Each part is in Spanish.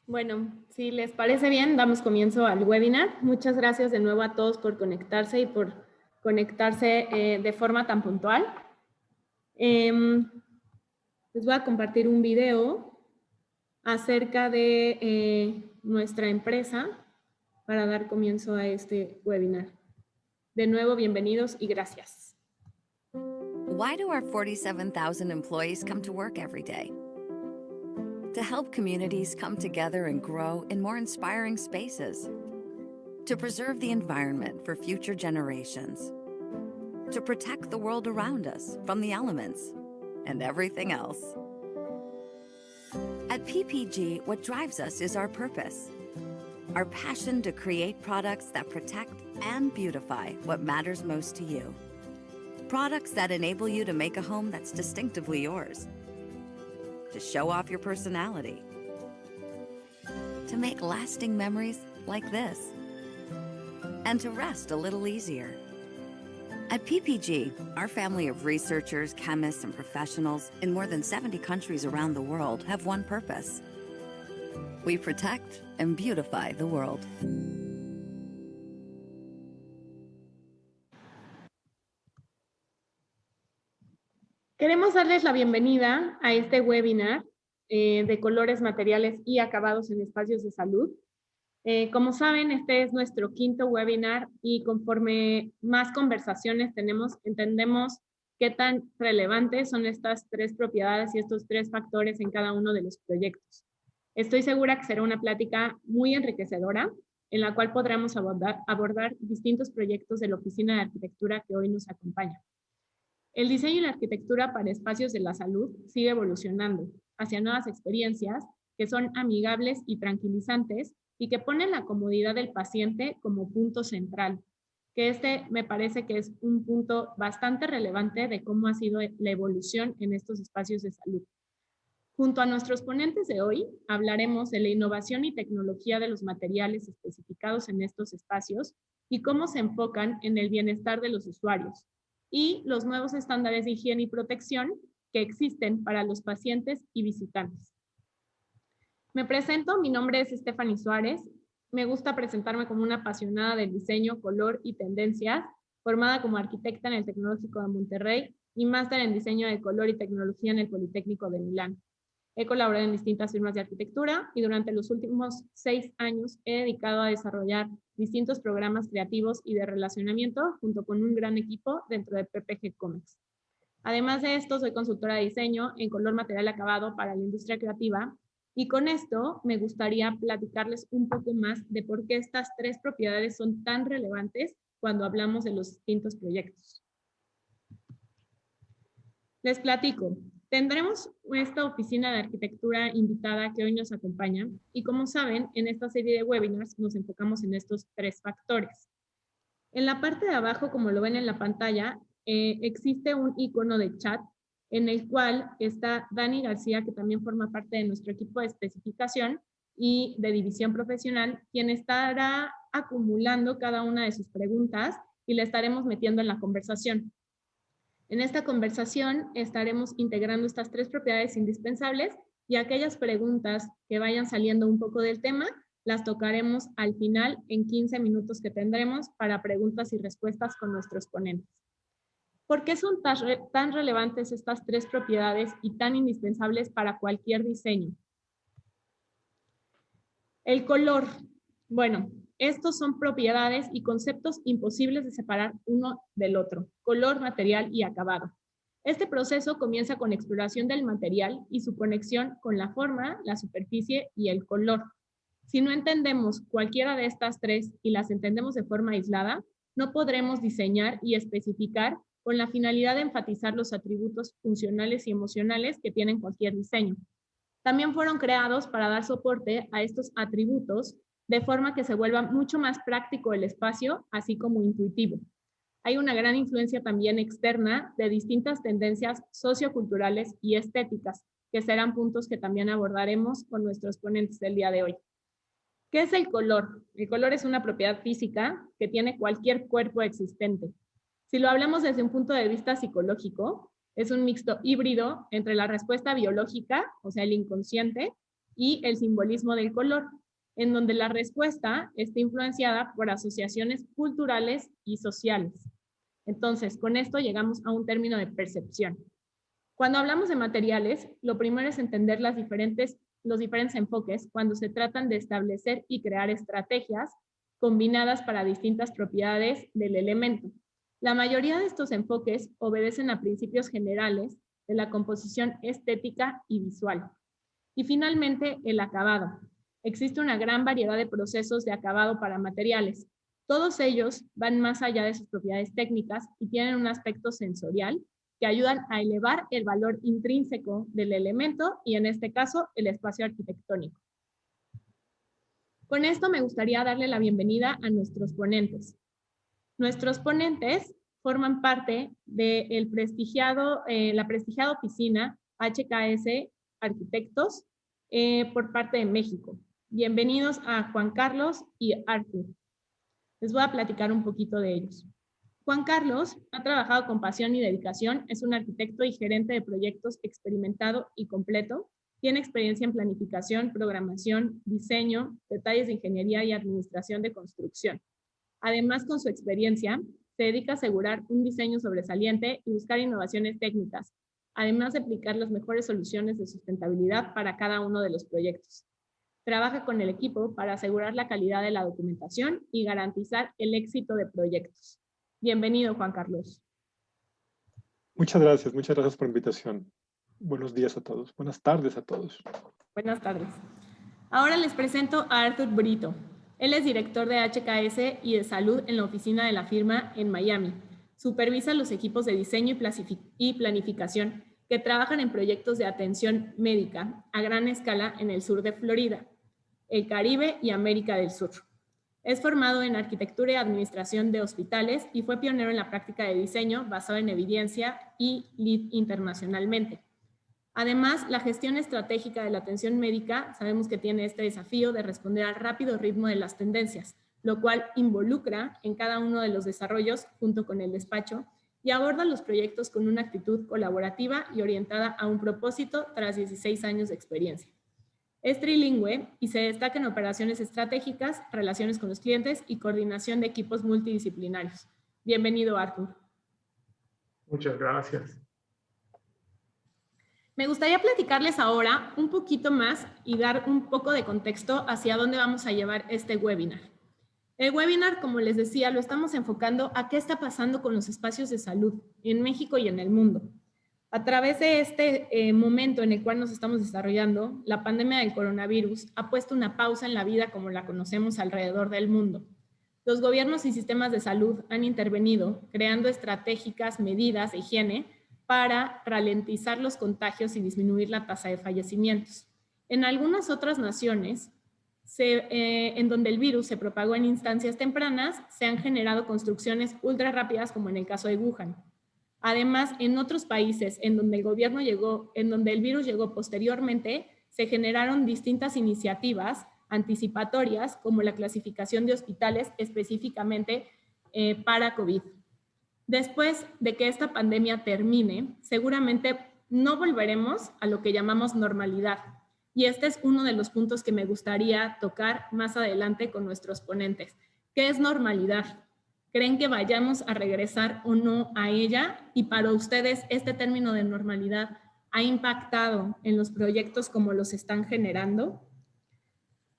Bueno, si les parece bien, damos comienzo al webinar. Muchas gracias de nuevo a todos por conectarse y por conectarse de forma tan puntual. Les voy a compartir un video acerca de nuestra empresa para dar comienzo a este webinar. De nuevo, bienvenidos y gracias. Why do our 47,000 employees come to work every day? To help communities come together and grow in more inspiring spaces. To preserve the environment for future generations. To protect the world around us from the elements and everything else. At PPG, what drives us is our purpose. Our passion to create products that protect and beautify what matters most to you. Products that enable you to make a home that's distinctively yours. To show off your personality. To make lasting memories like this. And to rest a little easier. At PPG, our family of researchers, chemists, and professionals in more than 70 countries around the world have one purpose. We protect and beautify the world. Queremos darles la bienvenida a este webinar de colores, materiales y acabados en espacios de salud. Como saben, este es nuestro quinto webinar y conforme más conversaciones tenemos, entendemos qué tan relevantes son estas tres propiedades y estos tres factores en cada uno de los proyectos. Estoy segura que será una plática muy enriquecedora en la cual podremos abordar distintos proyectos de la Oficina de Arquitectura que hoy nos acompaña. El diseño y la arquitectura para espacios de la salud sigue evolucionando hacia nuevas experiencias que son amigables y tranquilizantes y que ponen la comodidad del paciente como punto central, que este me parece que es un punto bastante relevante de cómo ha sido la evolución en estos espacios de salud. Junto a nuestros ponentes de hoy, hablaremos de la innovación y tecnología de los materiales especificados en estos espacios y cómo se enfocan en el bienestar de los usuarios, y los nuevos estándares de higiene y protección que existen para los pacientes y visitantes. Me presento, mi nombre es Stephanie Suárez. Me gusta presentarme como una apasionada del diseño, color y tendencias, formada como arquitecta en el Tecnológico de Monterrey y máster en diseño de color y tecnología en el Politécnico de Milán. He colaborado en distintas firmas de arquitectura y durante los últimos 6 años he dedicado a desarrollar distintos programas creativos y de relacionamiento junto con un gran equipo dentro de PPG Comics. Además de esto, soy consultora de diseño en color, material, acabado para la industria creativa y con esto me gustaría platicarles un poco más de por qué estas tres propiedades son tan relevantes cuando hablamos de los distintos proyectos. Les platico. Tendremos esta oficina de arquitectura invitada que hoy nos acompaña y como saben, en esta serie de webinars nos enfocamos en estos tres factores. En la parte de abajo, como lo ven en la pantalla, existe un icono de chat en el cual está Dani García, que también forma parte de nuestro equipo de especificación y de división profesional, quien estará acumulando cada una de sus preguntas y le estaremos metiendo en la conversación. En esta conversación estaremos integrando estas tres propiedades indispensables y aquellas preguntas que vayan saliendo un poco del tema las tocaremos al final en 15 minutos que tendremos para preguntas y respuestas con nuestros ponentes. ¿Por qué son tan relevantes estas tres propiedades y tan indispensables para cualquier diseño? El color. Bueno, estos son propiedades y conceptos imposibles de separar uno del otro. Color, material y acabado. Este proceso comienza con exploración del material y su conexión con la forma, la superficie y el color. Si no entendemos cualquiera de estas tres y las entendemos de forma aislada, no podremos diseñar y especificar con la finalidad de enfatizar los atributos funcionales y emocionales que tienen cualquier diseño. También fueron creados para dar soporte a estos atributos de forma que se vuelva mucho más práctico el espacio, así como intuitivo. Hay una gran influencia también externa de distintas tendencias socioculturales y estéticas, que serán puntos que también abordaremos con nuestros ponentes del día de hoy. ¿Qué es el color? El color es una propiedad física que tiene cualquier cuerpo existente. Si lo hablamos desde un punto de vista psicológico, es un mixto híbrido entre la respuesta biológica, o sea, el inconsciente, y el simbolismo del color, en donde la respuesta está influenciada por asociaciones culturales y sociales. Entonces, con esto llegamos a un término de percepción. Cuando hablamos de materiales, lo primero es entender los diferentes enfoques cuando se tratan de establecer y crear estrategias combinadas para distintas propiedades del elemento. La mayoría de estos enfoques obedecen a principios generales de la composición estética y visual. Y finalmente, el acabado. Existe una gran variedad de procesos de acabado para materiales. Todos ellos van más allá de sus propiedades técnicas y tienen un aspecto sensorial que ayudan a elevar el valor intrínseco del elemento y, en este caso, el espacio arquitectónico. Con esto me gustaría darle la bienvenida a nuestros ponentes. Nuestros ponentes forman parte de la prestigiada oficina HKS Arquitectos por parte de México. Bienvenidos a Juan Carlos y Arthur. Les voy a platicar un poquito de ellos. Juan Carlos ha trabajado con pasión y dedicación, es un arquitecto y gerente de proyectos experimentado y completo. Tiene experiencia en planificación, programación, diseño, detalles de ingeniería y administración de construcción. Además, con su experiencia, se dedica a asegurar un diseño sobresaliente y buscar innovaciones técnicas, además de aplicar las mejores soluciones de sustentabilidad para cada uno de los proyectos. Trabaja con el equipo para asegurar la calidad de la documentación y garantizar el éxito de proyectos. Bienvenido, Juan Carlos. Muchas gracias por la invitación. Buenos días a todos, buenas tardes a todos. Buenas tardes. Ahora les presento a Arthur Brito. Él es director de HKS y de salud en la oficina de la firma en Miami. Supervisa los equipos de diseño y planificación que trabajan en proyectos de atención médica a gran escala en el sur de Florida, el Caribe y América del Sur. Es formado en arquitectura y administración de hospitales y fue pionero en la práctica de diseño basado en evidencia y LEED internacionalmente. Además, la gestión estratégica de la atención médica, sabemos que tiene este desafío de responder al rápido ritmo de las tendencias, lo cual involucra en cada uno de los desarrollos junto con el despacho y aborda los proyectos con una actitud colaborativa y orientada a un propósito tras 16 años de experiencia. Es trilingüe y se destaca en operaciones estratégicas, relaciones con los clientes y coordinación de equipos multidisciplinarios. Bienvenido, Arthur. Muchas gracias. Me gustaría platicarles ahora un poquito más y dar un poco de contexto hacia dónde vamos a llevar este webinar. El webinar, como les decía, lo estamos enfocando a qué está pasando con los espacios de salud en México y en el mundo. A través de este momento en el cual nos estamos desarrollando, la pandemia del coronavirus ha puesto una pausa en la vida como la conocemos alrededor del mundo. Los gobiernos y sistemas de salud han intervenido, creando estratégicas medidas de higiene para ralentizar los contagios y disminuir la tasa de fallecimientos. En algunas otras naciones, en donde el virus se propagó en instancias tempranas, se han generado construcciones ultra rápidas, como en el caso de Wuhan. Además, en otros países en donde el virus llegó posteriormente, se generaron distintas iniciativas anticipatorias, como la clasificación de hospitales específicamente para COVID. Después de que esta pandemia termine, seguramente no volveremos a lo que llamamos normalidad. Y este es uno de los puntos que me gustaría tocar más adelante con nuestros ponentes. ¿Qué es normalidad? ¿Creen que vayamos a regresar o no a ella? Y para ustedes, ¿este término de normalidad ha impactado en los proyectos como los están generando?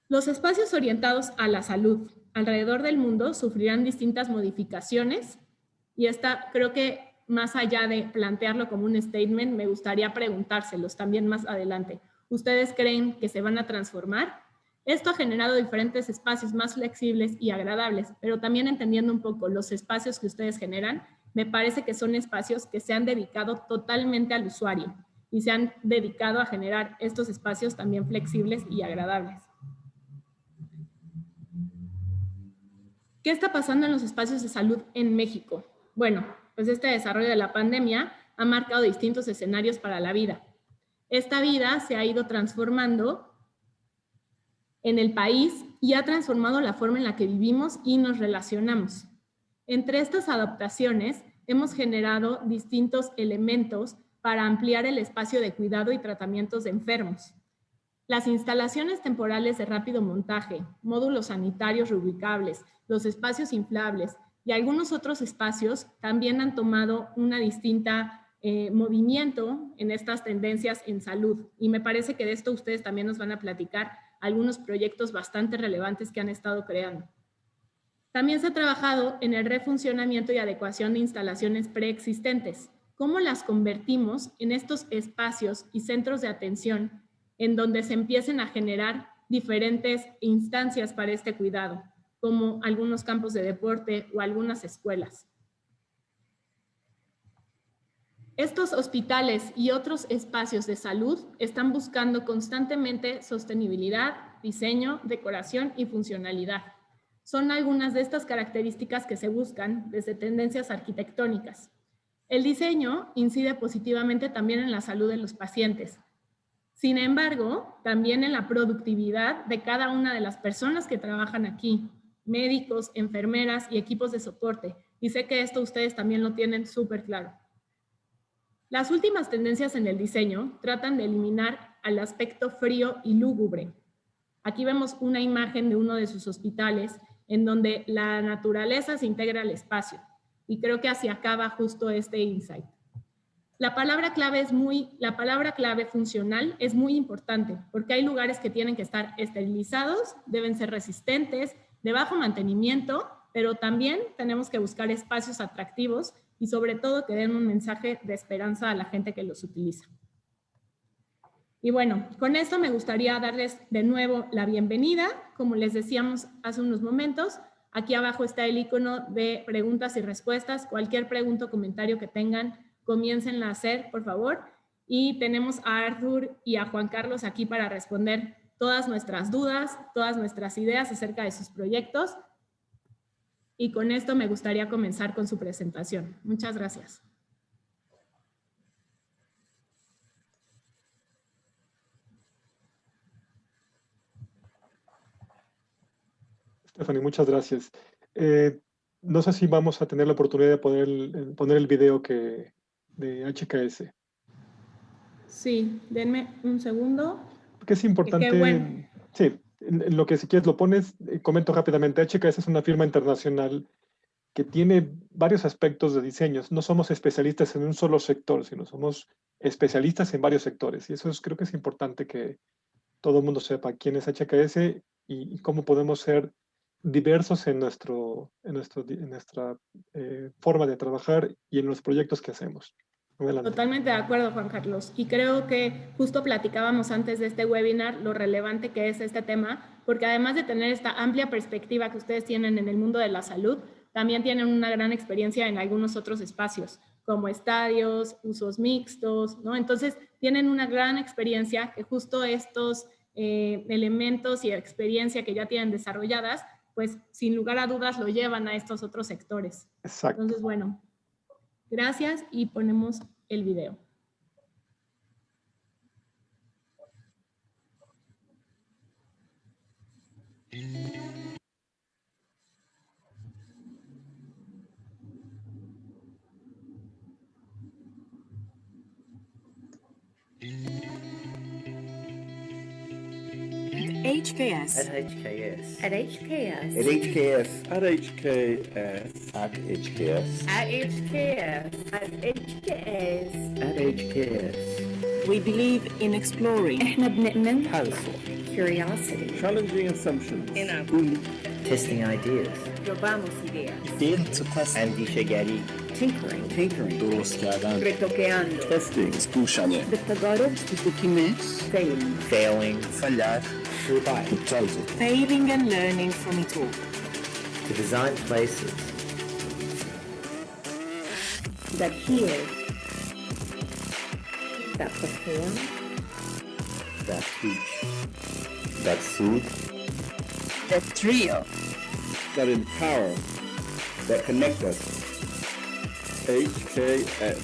Los espacios orientados a la salud alrededor del mundo sufrirán distintas modificaciones y esta, creo que más allá de plantearlo como un statement, me gustaría preguntárselos también más adelante. ¿Ustedes creen que se van a transformar? Esto ha generado diferentes espacios más flexibles y agradables, pero también entendiendo un poco los espacios que ustedes generan, me parece que son espacios que se han dedicado totalmente al usuario y se han dedicado a generar estos espacios también flexibles y agradables. ¿Qué está pasando en los espacios de salud en México? Bueno, pues este desarrollo de la pandemia ha marcado distintos escenarios para la vida. Esta vida se ha ido transformando en el país y ha transformado la forma en la que vivimos y nos relacionamos. Entre estas adaptaciones, hemos generado distintos elementos para ampliar el espacio de cuidado y tratamientos de enfermos. Las instalaciones temporales de rápido montaje, módulos sanitarios reubicables, los espacios inflables y algunos otros espacios también han tomado una distinta movimiento en estas tendencias en salud. Y me parece que de esto ustedes también nos van a platicar algunos proyectos bastante relevantes que han estado creando. También se ha trabajado en el refuncionamiento y adecuación de instalaciones preexistentes. ¿Cómo las convertimos en estos espacios y centros de atención en donde se empiecen a generar diferentes instancias para este cuidado, como algunos campos de deporte o algunas escuelas? Estos hospitales y otros espacios de salud están buscando constantemente sostenibilidad, diseño, decoración y funcionalidad. Son algunas de estas características que se buscan desde tendencias arquitectónicas. El diseño incide positivamente también en la salud de los pacientes. Sin embargo, también en la productividad de cada una de las personas que trabajan aquí, médicos, enfermeras y equipos de soporte. Y sé que esto ustedes también lo tienen súper claro. Las últimas tendencias en el diseño tratan de eliminar al aspecto frío y lúgubre. Aquí vemos una imagen de uno de sus hospitales en donde la naturaleza se integra al espacio. Y creo que así acaba justo este insight. La palabra clave funcional es muy importante porque hay lugares que tienen que estar esterilizados, deben ser resistentes, de bajo mantenimiento, pero también tenemos que buscar espacios atractivos y sobre todo que den un mensaje de esperanza a la gente que los utiliza. Y bueno, con esto me gustaría darles de nuevo la bienvenida. Como les decíamos hace unos momentos, aquí abajo está el icono de preguntas y respuestas. Cualquier pregunta o comentario que tengan, comiéncenla a hacer, por favor. Y tenemos a Arthur y a Juan Carlos aquí para responder todas nuestras dudas, todas nuestras ideas acerca de sus proyectos. Y con esto me gustaría comenzar con su presentación. Muchas gracias. Stephanie, muchas gracias. No sé si vamos a tener la oportunidad de poder poner el video de HKS. Sí, denme un segundo. Porque es importante, Qué bueno. Sí, en lo que si quieres lo pones, comento rápidamente. HKS es una firma internacional que tiene varios aspectos de diseños. No somos especialistas en un solo sector, sino somos especialistas en varios sectores. Y eso creo que es importante que todo el mundo sepa quién es HKS y cómo podemos ser diversos en nuestra forma de trabajar y en los proyectos que hacemos. Adelante. Totalmente de acuerdo, Juan Carlos. Y creo que justo platicábamos antes de este webinar lo relevante que es este tema, porque además de tener esta amplia perspectiva que ustedes tienen en el mundo de la salud, también tienen una gran experiencia en algunos otros espacios, como estadios, usos mixtos, ¿no? Entonces, tienen una gran experiencia que justo estos elementos y experiencia que ya tienen desarrolladas, pues sin lugar a dudas lo llevan a estos otros sectores. Exacto. Entonces, bueno, gracias y ponemos el video. HKS. At HKS. At HKS. At HKS. At HKS. At HKS. At HKS. At HKS. At HKS. We believe in exploring. احنا بنؤمن Handsome. Curiosity. Challenging assumptions. Testing ideas. Probamos ideas. اندیشه‌گری. Tinkering. Tinkering. درست کردن. Retoqueando. Testing. گوشانه. بالتجارب بالدوكيومنت Failing. Failing. فلات. Survive. تجربه. Failing and learning from it all. To design places. That hear. That perform. That teach. That soothe. The trio. That empower. That connect us. HKS.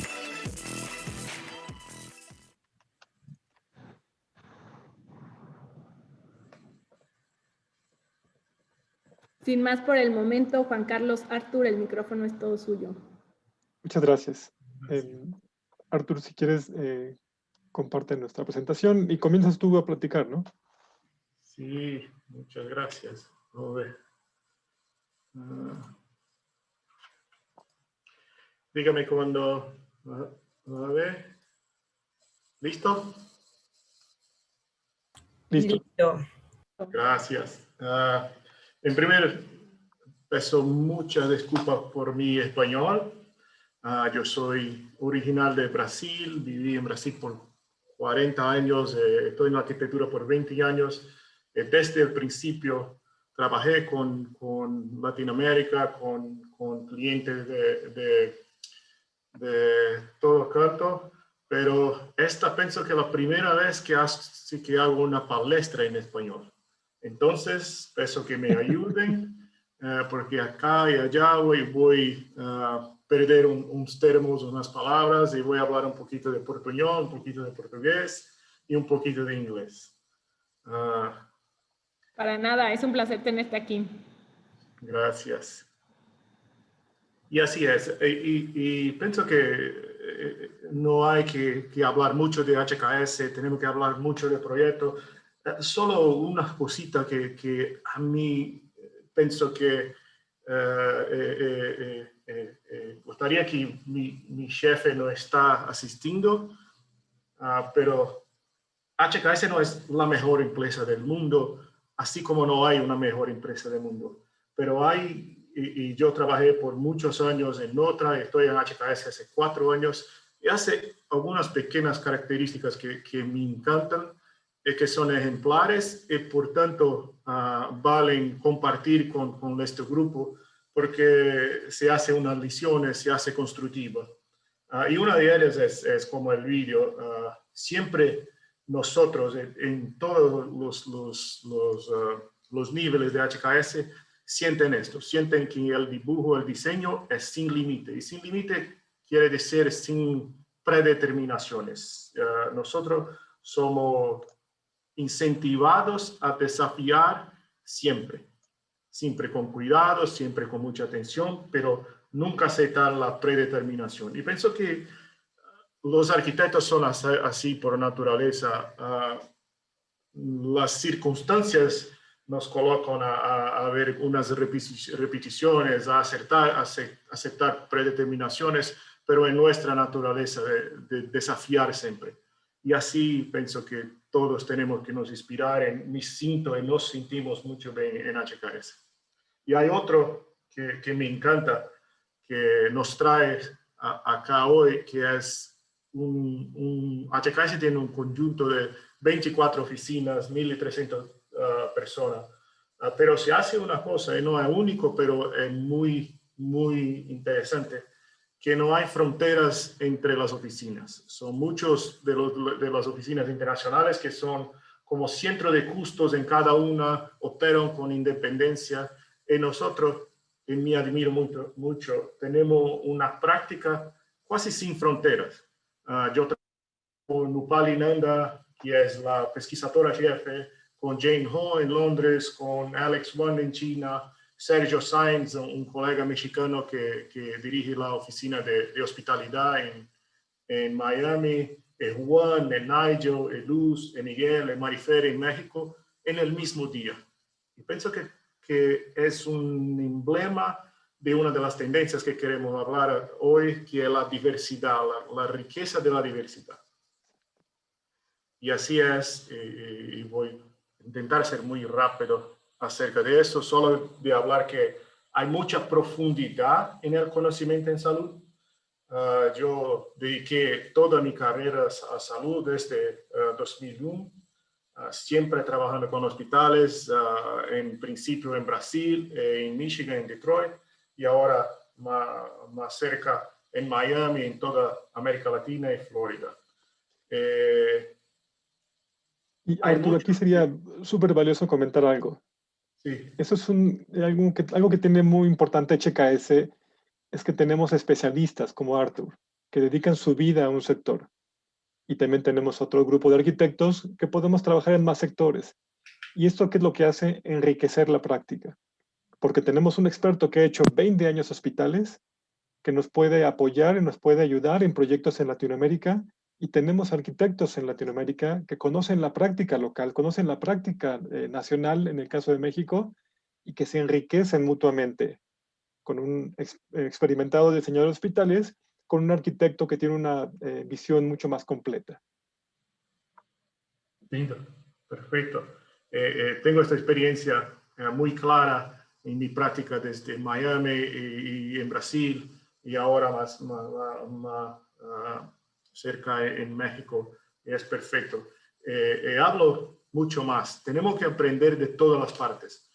Sin más por el momento, Juan Carlos, Arthur, el micrófono es todo suyo. Muchas gracias. Arthur, si quieres comparte nuestra presentación y comienzas tú a platicar, ¿no? Sí, muchas gracias. A ver. Dígame cuando... A ver. ¿Listo? Listo. Gracias. En primer, peso muchas disculpas por mi español. Yo soy original de Brasil, viví en Brasil por 40 años, estoy en la arquitectura por 20 años. Desde el principio trabajé con Latinoamérica, con clientes de todo canto, pero esta pienso que la primera vez que hago una palestra en español. Entonces, pienso que me ayuden, porque acá y allá voy a perder unos términos, unas palabras, y voy a hablar un poquito de portuñol, un poquito de portugués y un poquito de inglés. Para nada, es un placer tenerte aquí. Gracias. Y así es. Y pienso que no hay que hablar mucho de HKS, tenemos que hablar mucho de proyecto. Solo una cosita que a mí pienso que gustaría que mi jefe no está asistiendo, pero HKS no es la mejor empresa del mundo, así como no hay una mejor empresa del mundo. Pero hay, y yo trabajé por muchos años en otra, estoy en HKS hace 4 años, y hace algunas pequeñas características que me encantan, que son ejemplares y por tanto valen compartir con este grupo, porque se hace unas lecciones, se hace constructiva. Y una de ellas es como el vídeo, siempre nosotros en todos los niveles de HKS sienten esto, sienten que el dibujo, el diseño es sin límite. Y sin límite quiere decir sin predeterminaciones. Nosotros somos incentivados a desafiar siempre con cuidado, siempre con mucha atención, pero nunca aceptar la predeterminación. Y pienso que los arquitectos son así por naturaleza. Las circunstancias nos colocan a ver unas repeticiones, a aceptar predeterminaciones, pero en nuestra naturaleza de desafiar siempre. Y así pienso que todos tenemos que nos inspirar, nos sentimos mucho bien en HKS. Y hay otro que me encanta, que nos trae acá hoy, que es HKS tiene un conjunto de 24 oficinas, 1.300 personas, pero se hace una cosa, y no es único, pero es muy, muy interesante, que no hay fronteras entre las oficinas. Son muchos de las oficinas internacionales que son como centro de costos en cada una, operan con independencia, y nosotros, y me admiro mucho, tenemos una práctica casi sin fronteras. Yo trabajo con Nupali Nanda, que es la pesquisadora jefe, con Jane Ho en Londres, con Alex Wan en China, Sergio Sainz, un colega mexicano que dirige la oficina de hospitalidad en Miami, Juan, Nigel, Luz, Miguel, Marifer en México, en el mismo día. Y pienso que es un emblema de una de las tendencias que queremos hablar hoy, que es la diversidad, la riqueza de la diversidad. Y así es, y voy a intentar ser muy rápido acerca de eso, solo de hablar que hay mucha profundidad en el conocimiento en salud. Yo dediqué toda mi carrera a salud desde 2001, siempre trabajando con hospitales, en principio en Brasil, en Michigan, en Detroit, y ahora más cerca en Miami, en toda América Latina y Florida. Y Arturo, aquí sería súper valioso comentar algo. Sí. Eso es algo que tiene muy importante HKS, es que tenemos especialistas como Arthur, que dedican su vida a un sector. Y también tenemos otro grupo de arquitectos que podemos trabajar en más sectores. ¿Y esto qué es lo que hace? Enriquecer la práctica. Porque tenemos un experto que ha hecho 20 años hospitales, que nos puede apoyar y nos puede ayudar en proyectos en Latinoamérica Y tenemos arquitectos en Latinoamérica que conocen la práctica local, conocen la práctica nacional en el caso de México y que se enriquecen mutuamente con un experimentado diseñador de hospitales, con un arquitecto que tiene una visión mucho más completa. Lindo, perfecto. Tengo esta experiencia muy clara en mi práctica desde Miami y en Brasil y ahora más cerca en México. Es perfecto. Hablo mucho más. Tenemos que aprender de todas las partes.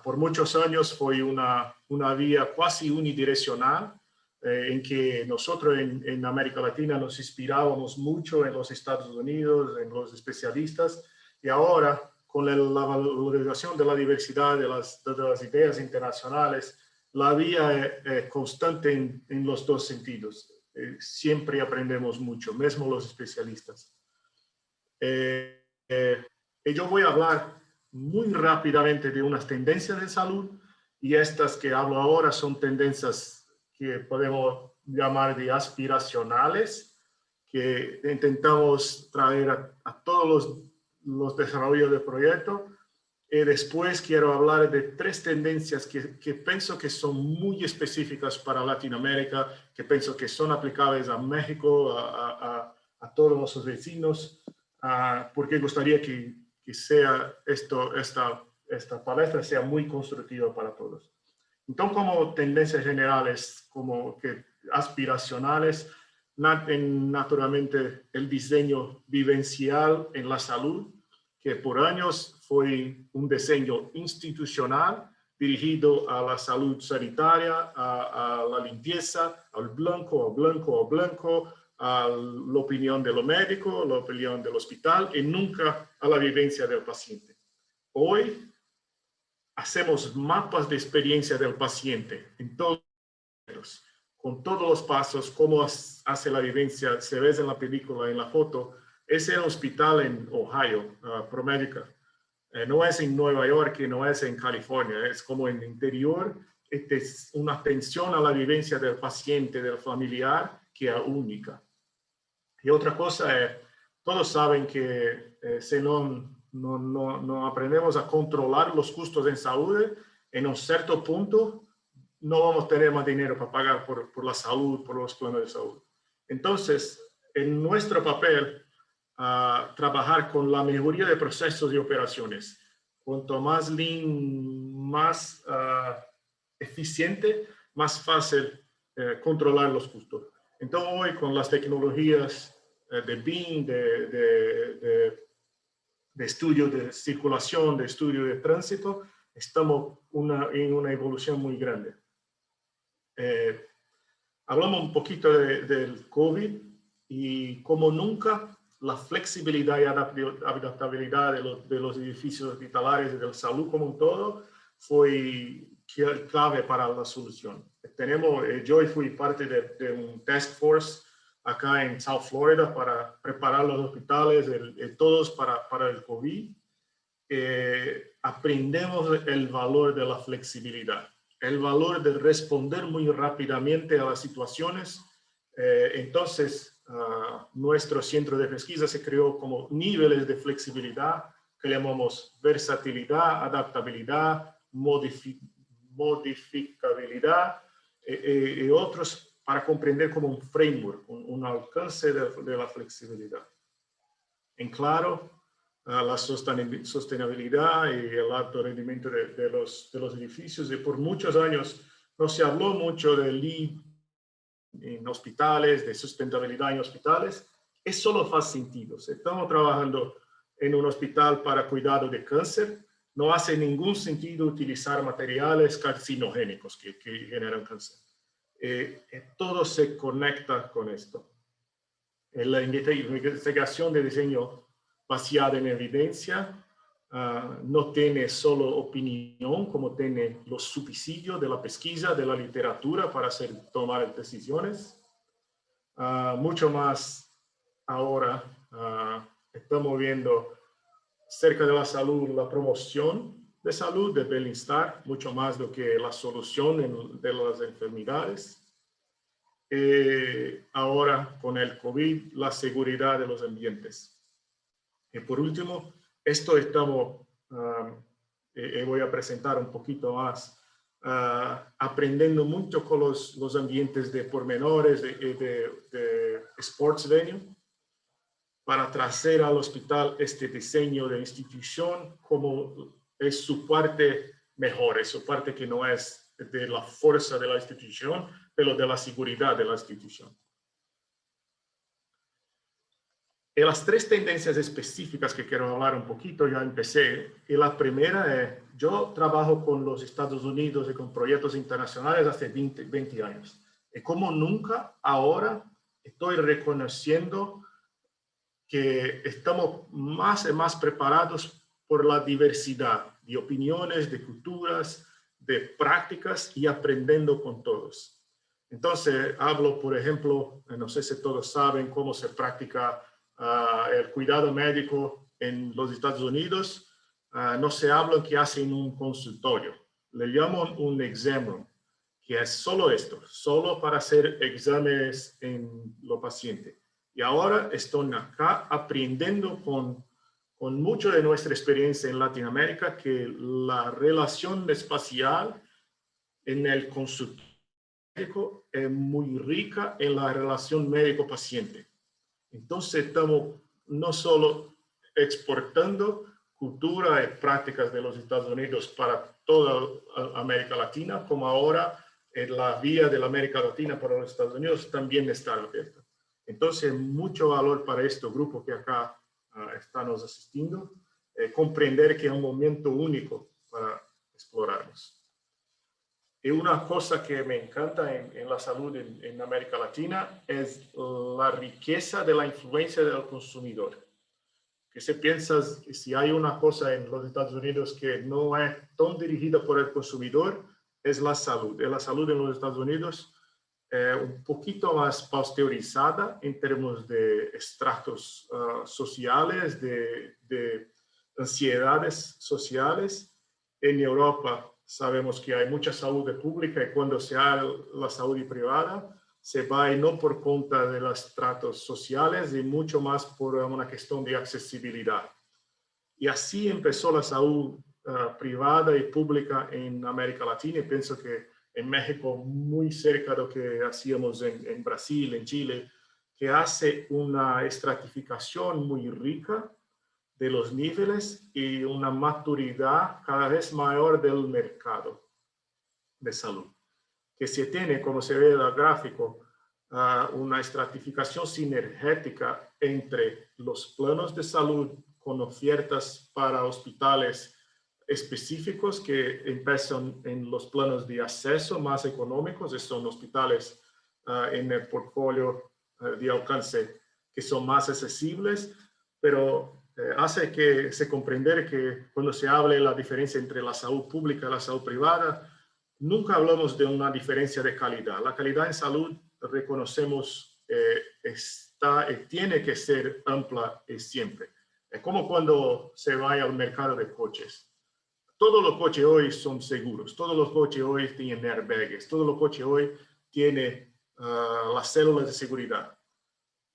Por muchos años fue una vía casi unidireccional en que nosotros en América Latina nos inspirábamos mucho en los Estados Unidos, en los especialistas, y ahora con la valorización de la diversidad de las ideas internacionales, la vía es constante en los dos sentidos. Siempre aprendemos mucho, mismo los especialistas. Yo voy a hablar muy rápidamente de unas tendencias de salud, y estas que hablo ahora son tendencias que podemos llamar de aspiracionales, que intentamos traer a todos los desarrollos del proyecto. Después quiero hablar de 3 tendencias que pienso que son muy específicas para Latinoamérica, que pienso que son aplicables a México, a todos nuestros vecinos, porque gustaría que sea esta palestra sea muy constructiva para todos. Entonces, como tendencias generales, como que aspiracionales, naturalmente el diseño vivencial en la salud, que por años fue un diseño institucional dirigido a la salud sanitaria, a la limpieza, al blanco, a la opinión de los médicos, la opinión del hospital, y nunca a la vivencia del paciente. Hoy hacemos mapas de experiencia del paciente en todos los, con todos los pasos, cómo hace la vivencia. Se ve en la película, en la foto. Ese hospital en Ohio, ProMedica, no es en Nueva York y no es en California, es como en el interior. Es una atención a la vivencia del paciente, del familiar, que es única. Y otra cosa es, todos saben que si no aprendemos a controlar los costos en salud, en un cierto punto no vamos a tener más dinero para pagar por la salud, por los planes de salud. Entonces, en nuestro papel, trabajar con la mejoría de procesos y operaciones. Cuanto más lean, más eficiente, más fácil controlar los costos. Entonces, hoy con las tecnologías de BIM, de estudio de circulación, de estudio de tránsito, estamos en una evolución muy grande. Hablamos un poquito del COVID y como nunca la flexibilidad y adaptabilidad de los edificios hospitalarios y de la salud como un todo fue clave para la solución. Yo fui parte de un task force acá en South Florida para preparar los hospitales, todos para el COVID. Aprendemos el valor de la flexibilidad, el valor de responder muy rápidamente a las situaciones. Entonces, nuestro centro de pesquisa se creó como niveles de flexibilidad que llamamos versatilidad, adaptabilidad, modificabilidad y otros, para comprender como un framework, un alcance de la flexibilidad. En claro, la sostenibilidad y el alto rendimiento de los edificios. Y por muchos años no se habló mucho de LEED en hospitales, de sustentabilidad en hospitales. Eso no hace sentido. Si estamos trabajando en un hospital para cuidado de cáncer, no hace ningún sentido utilizar materiales carcinogénicos que generan cáncer. Todo se conecta con esto. La investigación de diseño basada en evidencia no tiene solo opinión, como tiene los subsidios de la pesquisa, de la literatura para tomar decisiones. Mucho más ahora estamos viendo cerca de la salud, la promoción de salud, de bienestar, mucho más do que la solución de las enfermedades. ahora con el COVID, la seguridad de los ambientes. Y por último, esto estamos, voy a presentar un poquito más, aprendiendo mucho con los ambientes de pormenores, de sports venue, para traer al hospital este diseño de institución como es su parte mejor, es su parte que no es de la fuerza de la institución, pero de la seguridad de la institución. Y las tres tendencias específicas que quiero hablar un poquito, ya empecé. Y la primera es, yo trabajo con los Estados Unidos y con proyectos internacionales hace 20 años. Y como nunca, ahora estoy reconociendo que estamos más y más preparados por la diversidad de opiniones, de culturas, de prácticas y aprendiendo con todos. Entonces, hablo, por ejemplo, no sé si todos saben cómo se practica el cuidado médico en los Estados Unidos. No se habla que hacen un consultorio. Le llaman un exam room, que es solo esto, solo para hacer exámenes en los pacientes. Y ahora están acá aprendiendo con mucho de nuestra experiencia en Latinoamérica que la relación espacial en el consultorio médico es muy rica en la relación médico-paciente. Entonces estamos no solo exportando cultura y prácticas de los Estados Unidos para toda América Latina, como ahora en la vía de la América Latina para los Estados Unidos también está abierta. Entonces, mucho valor para este grupo que acá están nos asistiendo, comprender que es un momento único para explorarnos. Y una cosa que me encanta en la salud en América Latina es la riqueza de la influencia del consumidor. Que se piensa, si hay una cosa en los Estados Unidos que no es tan dirigida por el consumidor, es la salud. Y la salud en los Estados Unidos un poquito más pasteurizada en términos de estratos sociales, de ansiedades sociales. En Europa sabemos que hay mucha salud pública y cuando se hace la salud privada se va no por cuenta de los estratos sociales y mucho más por una cuestión de accesibilidad. Y así empezó la salud privada y pública en América Latina y pienso que en México, muy cerca de lo que hacíamos en Brasil, en Chile, que hace una estratificación muy rica de los niveles y una maturidad cada vez mayor del mercado de salud. Que se tiene, como se ve en el gráfico, una estratificación sinergética entre los planos de salud con ofertas para hospitales específicos que empiezan en los planos de acceso más económicos, son hospitales en el portfolio de alcance que son más accesibles, pero hace que se comprender que cuando se habla de la diferencia entre la salud pública y la salud privada, nunca hablamos de una diferencia de calidad. La calidad en salud, reconocemos, tiene que ser amplia siempre. Es como cuando se va al mercado de coches. Todos los coches hoy son seguros, todos los coches hoy tienen airbags, todos los coches hoy tienen las células de seguridad.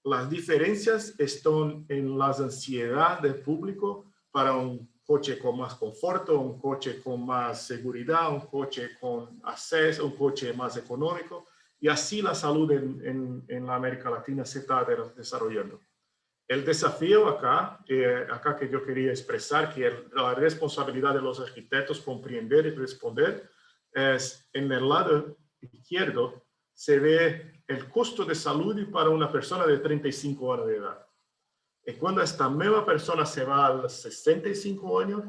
Las diferencias están en las ansiedades del público para un coche con más confort, un coche con más seguridad, un coche con acceso, un coche más económico. Y así la salud en la América Latina se está desarrollando. El desafío acá que yo quería expresar, que la responsabilidad de los arquitectos comprender y responder, es en el lado izquierdo se ve el costo de salud para una persona de 35 años de edad. Y cuando esta misma persona se va a los 65 años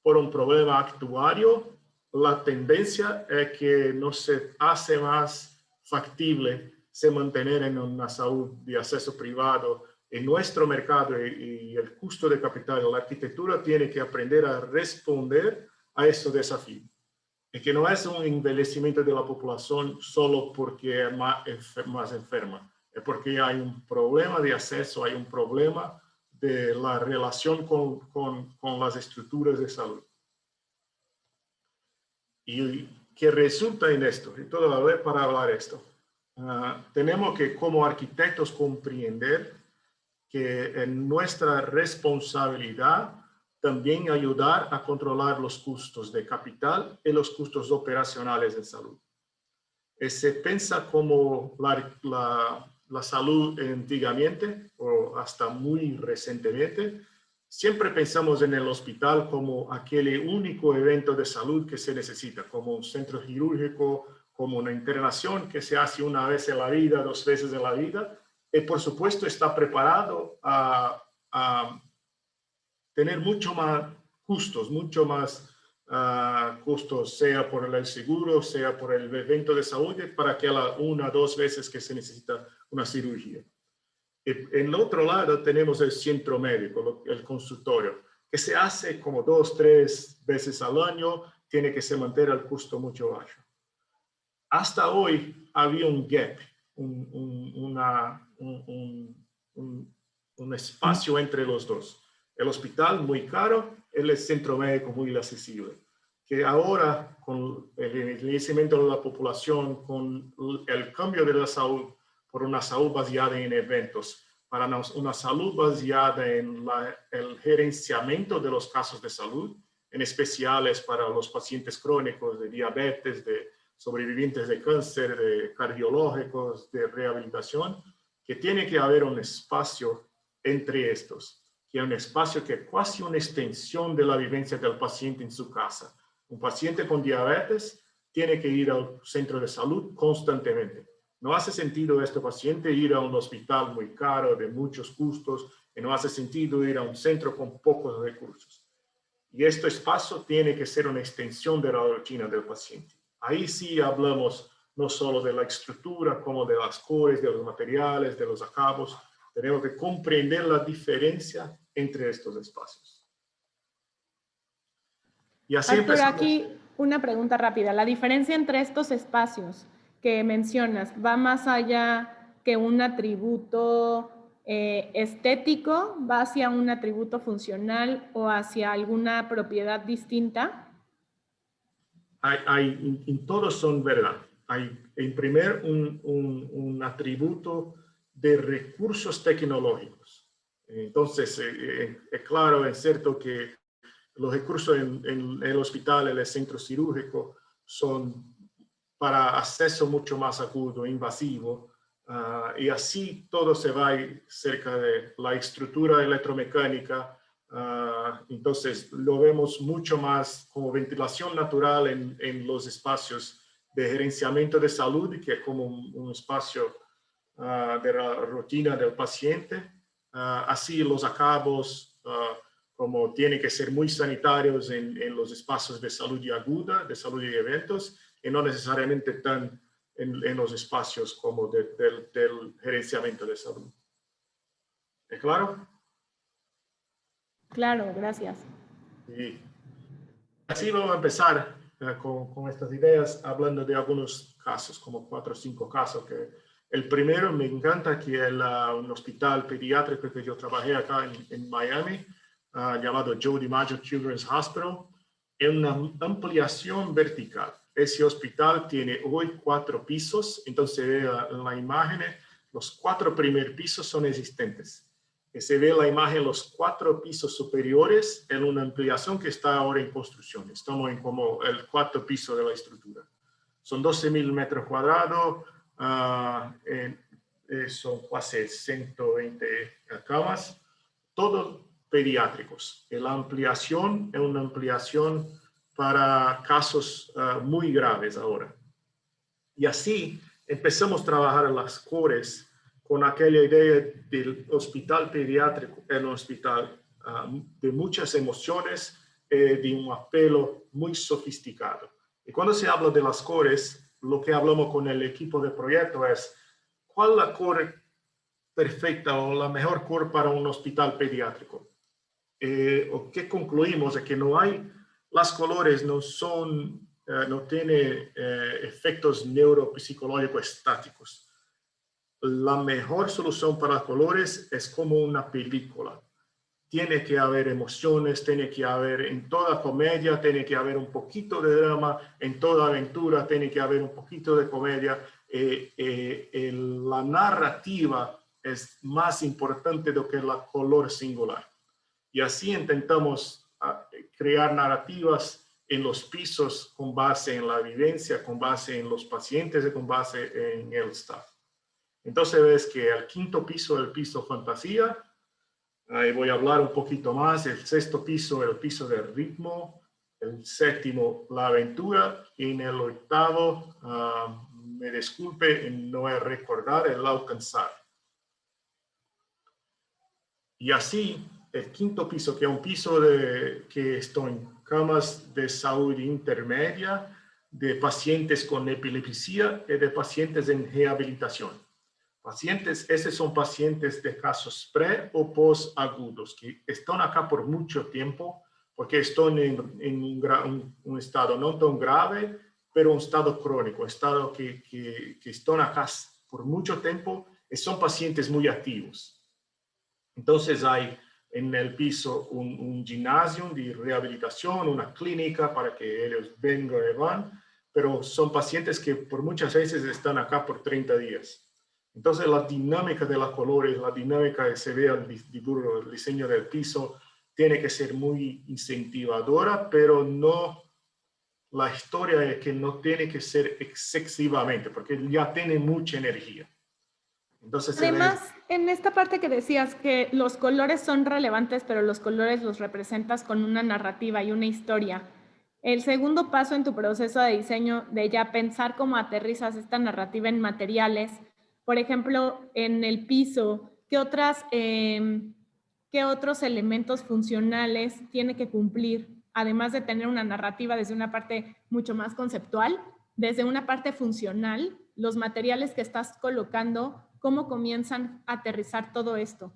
por un problema actuario, la tendencia es que no se hace más factible se mantener en una salud de acceso privado en nuestro mercado y el costo de capital. La arquitectura tiene que aprender a responder a esos desafíos. Y que no es un envejecimiento de la población solo porque es más enferma, es porque hay un problema de acceso, hay un problema de la relación con las estructuras de salud. Y que resulta en esto, y todo para hablar esto. tenemos que como arquitectos comprender que es nuestra responsabilidad también ayudar a controlar los costos de capital y los costos operacionales en salud. Se piensa como la salud antiguamente o hasta muy recientemente. Siempre pensamos en el hospital como aquel único evento de salud que se necesita, como un centro quirúrgico, como una internación que se hace una vez en la vida, 2 veces en la vida. Y por supuesto está preparado a tener mucho más costos, sea por el seguro, sea por el evento de salud, para que 1 o 2 veces que se necesita una cirugía. En el otro lado tenemos el centro médico, el consultorio, que se hace como 2 o 3 veces al año, tiene que se mantener el costo mucho bajo. Hasta hoy había un gap, un espacio entre los dos. El hospital muy caro, el centro médico muy accesible. Que ahora, con el envejecimiento de la población, con el cambio de la salud por una salud basada en eventos, para una salud basada en el gerenciamiento de los casos de salud, en especiales para los pacientes crónicos de diabetes, de sobrevivientes de cáncer, de cardiológicos, de rehabilitación, que tiene que haber un espacio entre estos, que es un espacio que es casi una extensión de la vivencia del paciente en su casa. Un paciente con diabetes tiene que ir al centro de salud constantemente. No hace sentido a este paciente ir a un hospital muy caro, de muchos costos, y no hace sentido ir a un centro con pocos recursos. Y este espacio tiene que ser una extensión de la rutina del paciente. Ahí sí hablamos no solo de la estructura, como de las cores, de los materiales, de los acabos. Tenemos que comprender la diferencia entre estos espacios. Y así Arturo, empezamos. aquí una pregunta rápida. La diferencia entre estos espacios que mencionas, ¿va más allá que un atributo estético? ¿Va hacia un atributo funcional o hacia alguna propiedad distinta? En todos son verdad. Hay, en primer, un atributo de recursos tecnológicos. Entonces, es claro, es cierto que los recursos en el hospital, en el centro cirúrgico, son para acceso mucho más agudo, invasivo, y así todo se va cerca de la estructura electromecánica. Entonces lo vemos mucho más como ventilación natural en los espacios de gerenciamiento de salud, que es como un espacio de la rutina del paciente. Así los acabos, como tienen que ser muy sanitarios en los espacios de salud aguda, de salud y eventos, y no necesariamente tan en los espacios como del gerenciamiento de salud. ¿Es claro? Claro, gracias. Y así vamos a empezar con estas ideas, hablando de algunos casos, como 4 o 5 casos. Que el primero me encanta, que es un hospital pediátrico que yo trabajé acá en Miami, llamado Joe DiMaggio Children's Hospital. Es una ampliación vertical. Ese hospital tiene hoy 4 pisos, entonces ve en la imagen, los 4 primeros pisos son existentes. Se ve la imagen, los 4 pisos superiores en una ampliación que está ahora en construcción. Estamos en como el 4º piso de la estructura. Son 12,000 metros cuadrados, son casi 120 camas, todos pediátricos. La ampliación es una ampliación para casos muy graves ahora. Y así empezamos a trabajar en las cores con aquella idea del hospital pediátrico, en un hospital de muchas emociones, de un apelo muy sofisticado. Y cuando se habla de las cores, lo que hablamos con el equipo de proyecto es cuál es la core perfecta o la mejor core para un hospital pediátrico. O que concluimos es que no hay, las colores no son, no tienen efectos neuropsicológicos estáticos. La mejor solución para colores es como una película. Tiene que haber emociones, tiene que haber en toda comedia, tiene que haber un poquito de drama, en toda aventura tiene que haber un poquito de comedia. la narrativa es más importante do que el color singular. Y así intentamos crear narrativas en los pisos con base en la evidencia, con base en los pacientes y con base en el staff. Entonces ves que el quinto piso, el piso fantasía, ahí voy a hablar un poquito más. El sexto piso, el piso del ritmo. El séptimo, la aventura. Y en el octavo, me disculpe, no voy a recordar, el alcanzar. Y así, el quinto piso, que es un piso que está en camas de salud intermedia, de pacientes con epilepsia y de pacientes en rehabilitación. Esos son pacientes de casos pre o post agudos que están acá por mucho tiempo porque están en un estado no tan grave, pero un estado crónico, un estado que están acá por mucho tiempo y son pacientes muy activos. Entonces hay en el piso un gimnasio de rehabilitación, una clínica para que ellos vengan y van, pero son pacientes que por muchas veces están acá por 30 días. Entonces la dinámica de los colores, la dinámica que se ve al dibujo, el diseño del piso, tiene que ser muy incentivadora, pero no, la historia es que no tiene que ser excesivamente, porque ya tiene mucha energía. Entonces, además, en esta parte que decías que los colores son relevantes, pero los colores los representas con una narrativa y una historia. El segundo paso en tu proceso de diseño, de ya pensar cómo aterrizas esta narrativa en materiales, por ejemplo, en el piso, ¿qué otros elementos funcionales tiene que cumplir? Además de tener una narrativa desde una parte mucho más conceptual, desde una parte funcional, los materiales que estás colocando, ¿cómo comienzan a aterrizar todo esto?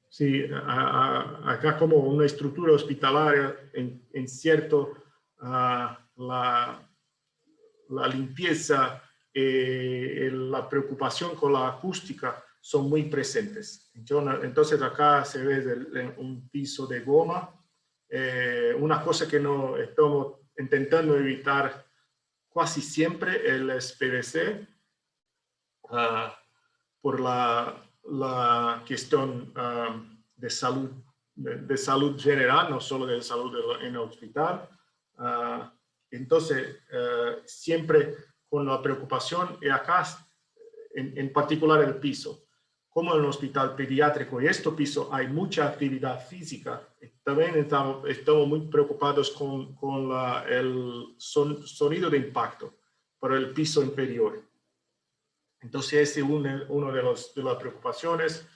Sí, acá como una estructura hospitalaria, en cierto, la limpieza, la preocupación con la acústica son muy presentes. Entonces acá se ve un piso de goma. Una cosa que no estamos intentando evitar casi siempre es PVC, por la cuestión de salud general, no solo de salud en el hospital. Entonces, siempre con la preocupación, y acá en particular el piso, como en el hospital pediátrico y este piso hay mucha actividad física, también estamos muy preocupados con el sonido de impacto por el piso inferior. Entonces, ese es uno de las preocupaciones.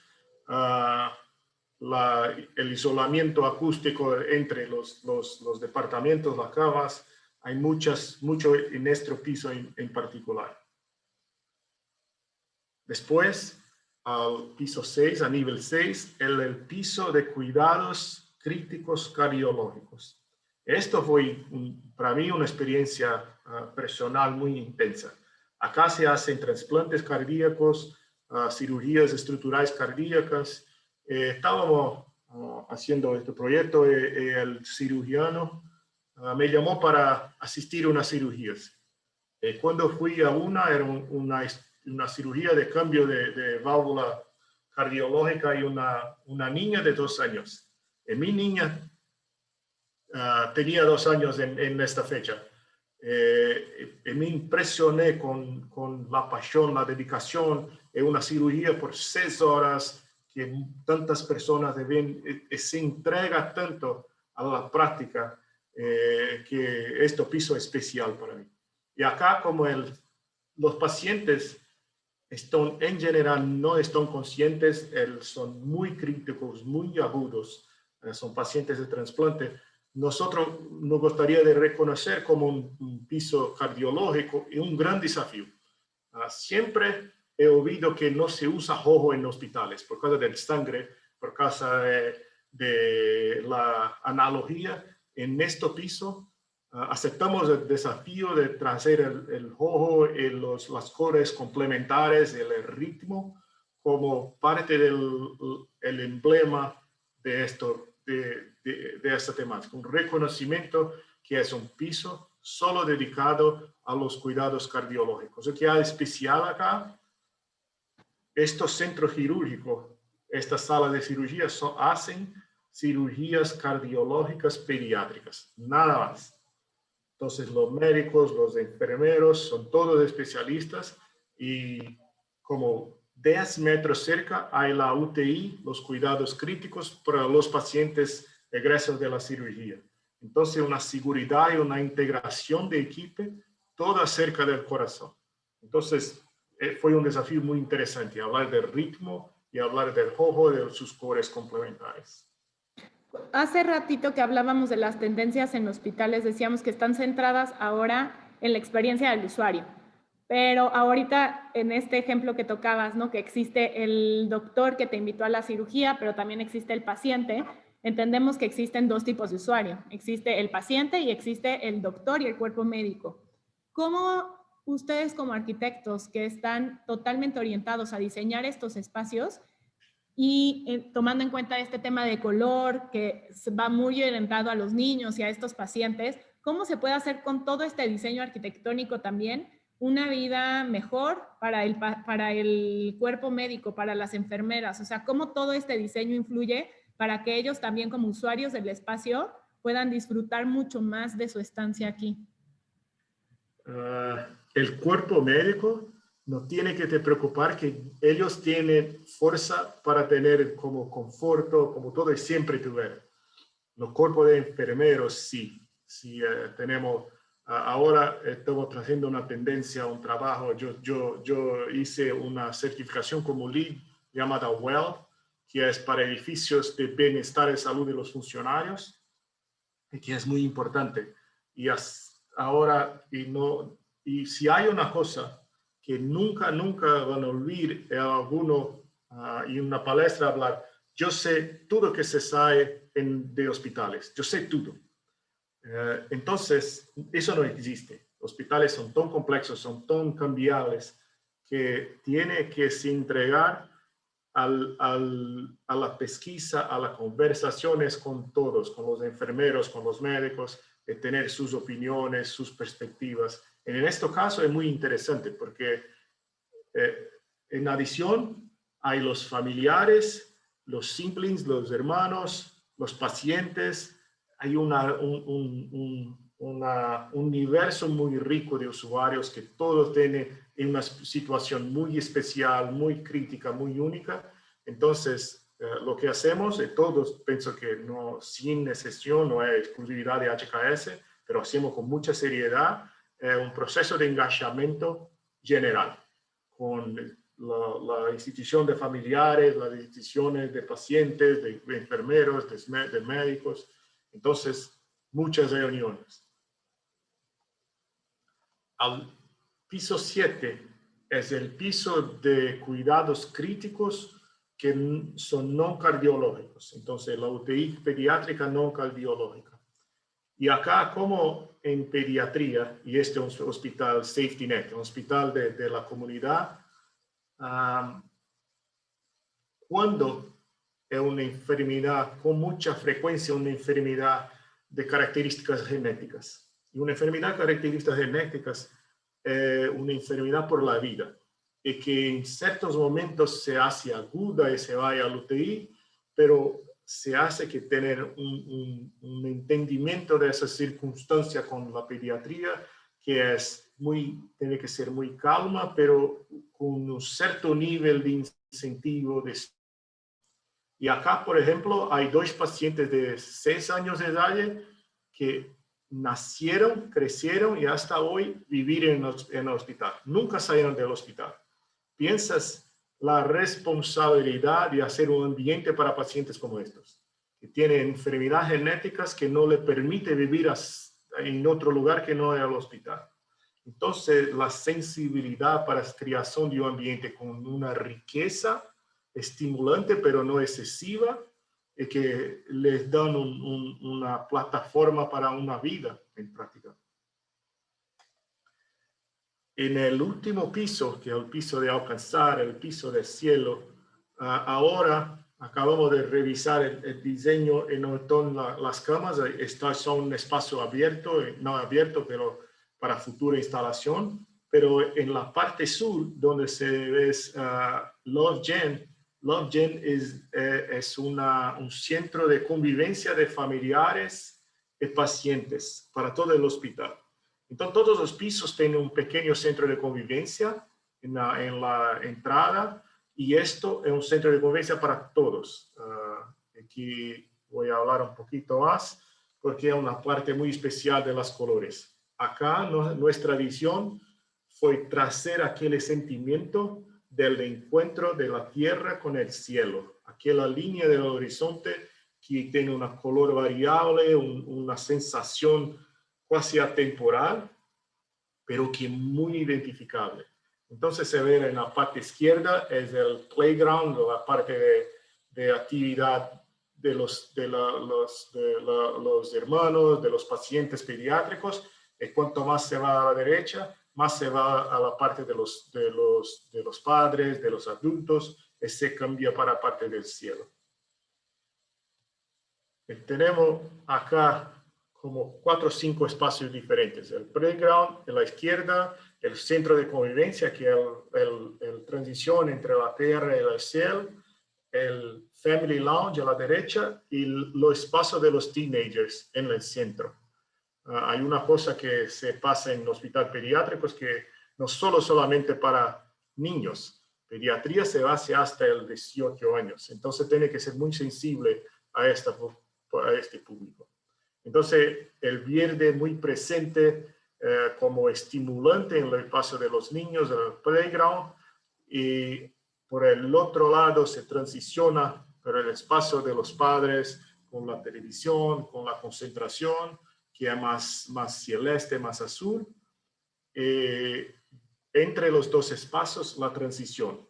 El isolamiento acústico entre los departamentos, las camas, hay mucho en nuestro piso en particular. Después, al piso 6, a nivel 6, el piso de cuidados críticos cardiológicos. Esto fue para mí una experiencia personal muy intensa. Acá se hacen trasplantes cardíacos, cirugías estructurales cardíacas. Estábamos haciendo este proyecto y el cirujano me llamó para asistir a unas cirugías. Cuando fui a era una cirugía de cambio de válvula cardiológica y una niña de 2 años. Mi niña tenía 2 años en esta fecha. Me impresioné con la pasión, la dedicación, una cirugía por 6 horas, que tantas personas se entrega tanto a la práctica, que este piso es especial para mí. Y acá como los pacientes en general no están conscientes, son muy críticos, muy agudos, son pacientes de trasplante. Nosotros nos gustaría de reconocer como un piso cardiológico y un gran desafío. Siempre he oído que no se usa ojo en hospitales por causa del sangre, por causa de la analogía. En este piso aceptamos el desafío de traer el ojo y las cores complementarias, el ritmo, como parte del emblema de esta temática. Un reconocimiento que es un piso solo dedicado a los cuidados cardiológicos. Lo que hay especial acá, estos centros quirúrgicos, estas salas de cirugía hacen cirugías cardiológicas pediátricas, nada más. Entonces los médicos, los enfermeros son todos especialistas y como 10 metros cerca hay la UTI, los cuidados críticos para los pacientes egresos de la cirugía. Entonces una seguridad y una integración de equipo toda cerca del corazón. Entonces fue un desafío muy interesante hablar del ritmo y hablar del ojo, de sus cores complementarios. Hace ratito que hablábamos de las tendencias en hospitales, decíamos que están centradas ahora en la experiencia del usuario. Pero ahorita en este ejemplo que tocabas, ¿no? Que existe el doctor que te invitó a la cirugía, pero también existe el paciente. Entendemos que existen dos tipos de usuario. Existe el paciente y existe el doctor y el cuerpo médico. ¿Cómo ustedes como arquitectos que están totalmente orientados a diseñar estos espacios y tomando en cuenta este tema de color que va muy orientado a los niños y a estos pacientes, cómo se puede hacer con todo este diseño arquitectónico también una vida mejor para el cuerpo médico, para las enfermeras? O sea, cómo todo este diseño influye para que ellos también como usuarios del espacio puedan disfrutar mucho más de su estancia aquí. El cuerpo médico no tiene que te preocupar que ellos tienen fuerza para tener como conforto, como todo y siempre tuvieron. Los cuerpos de enfermeros sí. Sí tenemos, ahora estamos trayendo una tendencia, un trabajo. Yo hice una certificación como LEED llamada WELL, que es para edificios de bienestar y salud de los funcionarios, y que es muy importante. Y ahora, y si hay una cosa que nunca van a olvidar alguno y una palestra hablar, yo sé todo que se sabe de hospitales, yo sé todo. Entonces, eso no existe. Hospitales son tan complejos, son tan cambiables, que tiene que se entregar a la pesquisa, a las conversaciones con todos, con los enfermeros, con los médicos, de tener sus opiniones, sus perspectivas. En este caso es muy interesante porque en adición hay los familiares, los siblings, los hermanos, los pacientes. Hay un universo muy rico de usuarios que todos tienen en una situación muy especial, muy crítica, muy única. Entonces, lo que hacemos, todos pienso que no, sin excepción, no hay exclusividad de HKS, pero hacemos con mucha seriedad un proceso de engajamiento general con la institución de familiares, las instituciones de pacientes, de enfermeros, de médicos. Entonces, muchas reuniones. Al piso 7 es el piso de cuidados críticos que son no cardiológicos. Entonces, la UTI pediátrica no cardiológica. Y acá, como en pediatría, y este es un hospital Safety Net, un hospital de la comunidad, cuando es una enfermedad con mucha frecuencia, una enfermedad de características genéticas. Y una enfermedad de características genéticas es una enfermedad por la vida, y que en ciertos momentos se hace aguda y se va al UTI, pero se hace que tener un entendimiento de esa circunstancia con la pediatría, que es tiene que ser muy calma, pero con un cierto nivel de incentivo. Y acá, por ejemplo, hay 2 pacientes de 6 años de edad que nacieron, crecieron y hasta hoy vivir en el hospital. Nunca salieron del hospital. Piensas la responsabilidad de hacer un ambiente para pacientes como estos, que tienen enfermedades genéticas que no le permite vivir en otro lugar que no es el hospital. Entonces, la sensibilidad para la creación de un ambiente con una riqueza estimulante, pero no excesiva, y que les dan una plataforma para una vida en práctica. En el último piso, que es el piso de alcanzar, el piso del cielo, ahora Acabamos de revisar el diseño en las camas. Estas son un espacio abierto, no abierto, pero para futura instalación. Pero en la parte sur, donde se ve Love Gen es un centro de convivencia de familiares y pacientes para todo el hospital. Entonces, todos los pisos tienen un pequeño centro de convivencia en la entrada, y esto es un centro de convivencia para todos. Aquí voy a hablar un poquito más, porque es una parte muy especial de los colores. Acá nuestra visión fue traer aquel sentimiento del encuentro de la tierra con el cielo, aquella línea del horizonte que tiene un color variable, una sensación casi atemporal, pero que es muy identificable. Entonces se ve en la parte izquierda es el playground, la parte de actividad de los hermanos, de los pacientes pediátricos, y cuanto más se va a la derecha, más se va a la parte de los padres, de los adultos, y se cambia para la parte del cielo. Tenemos acá como 4 o 5 espacios diferentes. El playground en la izquierda, el centro de convivencia, que es el transición entre la tierra y el cielo, el family lounge a la derecha y los espacios de los teenagers en el centro. Hay una cosa que se pasa en el hospital pediátrico, es que no solamente para niños, pediatría se hace hasta el 18 años, entonces tiene que ser muy sensible a este público. Entonces, el verde muy presente como estimulante en el paso de los niños en el playground, y por el otro lado se transiciona por el espacio de los padres con la televisión, con la concentración, que es más celeste, más azul. Entre los dos espacios, la transición.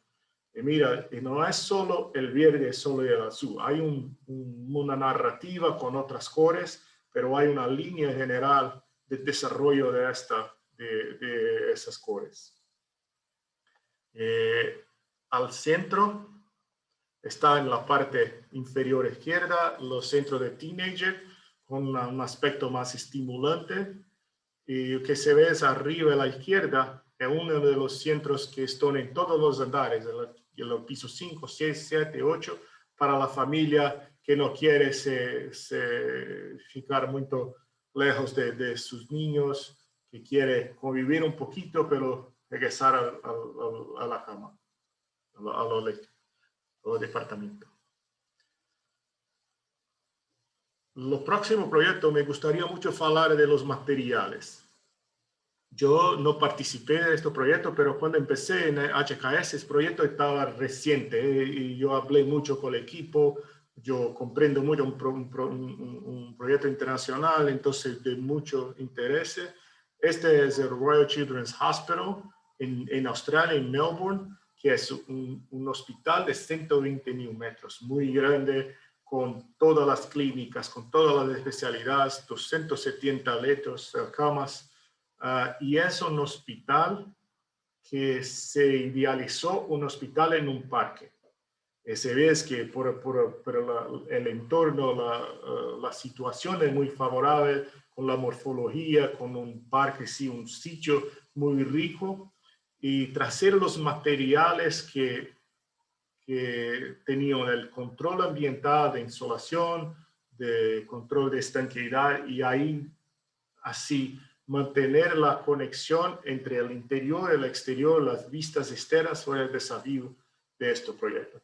Y mira, no es solo el verde, solo el azul. Hay una narrativa con otras cores, pero hay una línea general de desarrollo de esas cores. Al centro está en la parte inferior izquierda los centros de teenager con un aspecto más estimulante, y lo que se ve es arriba a la izquierda es uno de los centros que están en todos los andares, en los pisos 5, 6, 7, 8, para la familia que no quiere ficar muy lejos de sus niños, que quiere convivir un poquito, pero regresar a la cama, al departamento. Lo próximo proyecto me gustaría mucho hablar de los materiales. Yo no participé de este proyecto, pero cuando empecé en HKS, el proyecto estaba reciente y yo hablé mucho con el equipo. Yo comprendo mucho un proyecto internacional, entonces de mucho interés. Este es el Royal Children's Hospital en Australia, en Melbourne, que es un hospital de 121 metros, muy grande, con todas las clínicas, con todas las especialidades, 270 letras, camas. Y es un hospital que se idealizó, un hospital en un parque. Se ve que por el entorno, la situación es muy favorable, con la morfología, con un parque, sí, un sitio muy rico, y traer los materiales que tenían el control ambiental de insolación, de control de estanqueidad, y ahí así mantener la conexión entre el interior y el exterior, las vistas externas, fue el desafío de este proyecto.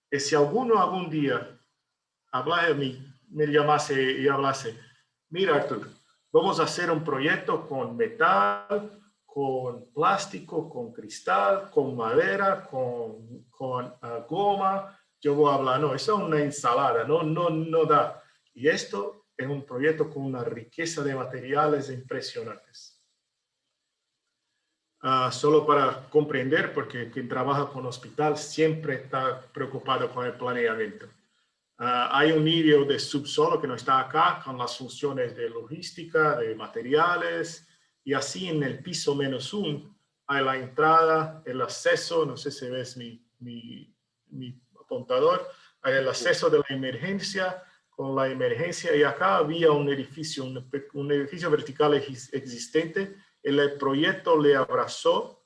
Y si alguno algún día me llamase y hablase, mira Artur, vamos a hacer un proyecto con metal, con plástico, con cristal, con madera, con goma, yo voy a hablar, no, eso es una ensalada, no da. Y esto es un proyecto con una riqueza de materiales impresionantes. Solo para comprender, porque quien trabaja con hospital siempre está preocupado con el planeamiento. Hay un nivel de subsuelo que no está acá, con las funciones de logística, de materiales, y así en el piso -1 hay la entrada, el acceso, no sé si ves mi apuntador, Hay el acceso de la emergencia, con la emergencia, y acá había un edificio vertical existente. El proyecto le abrazó,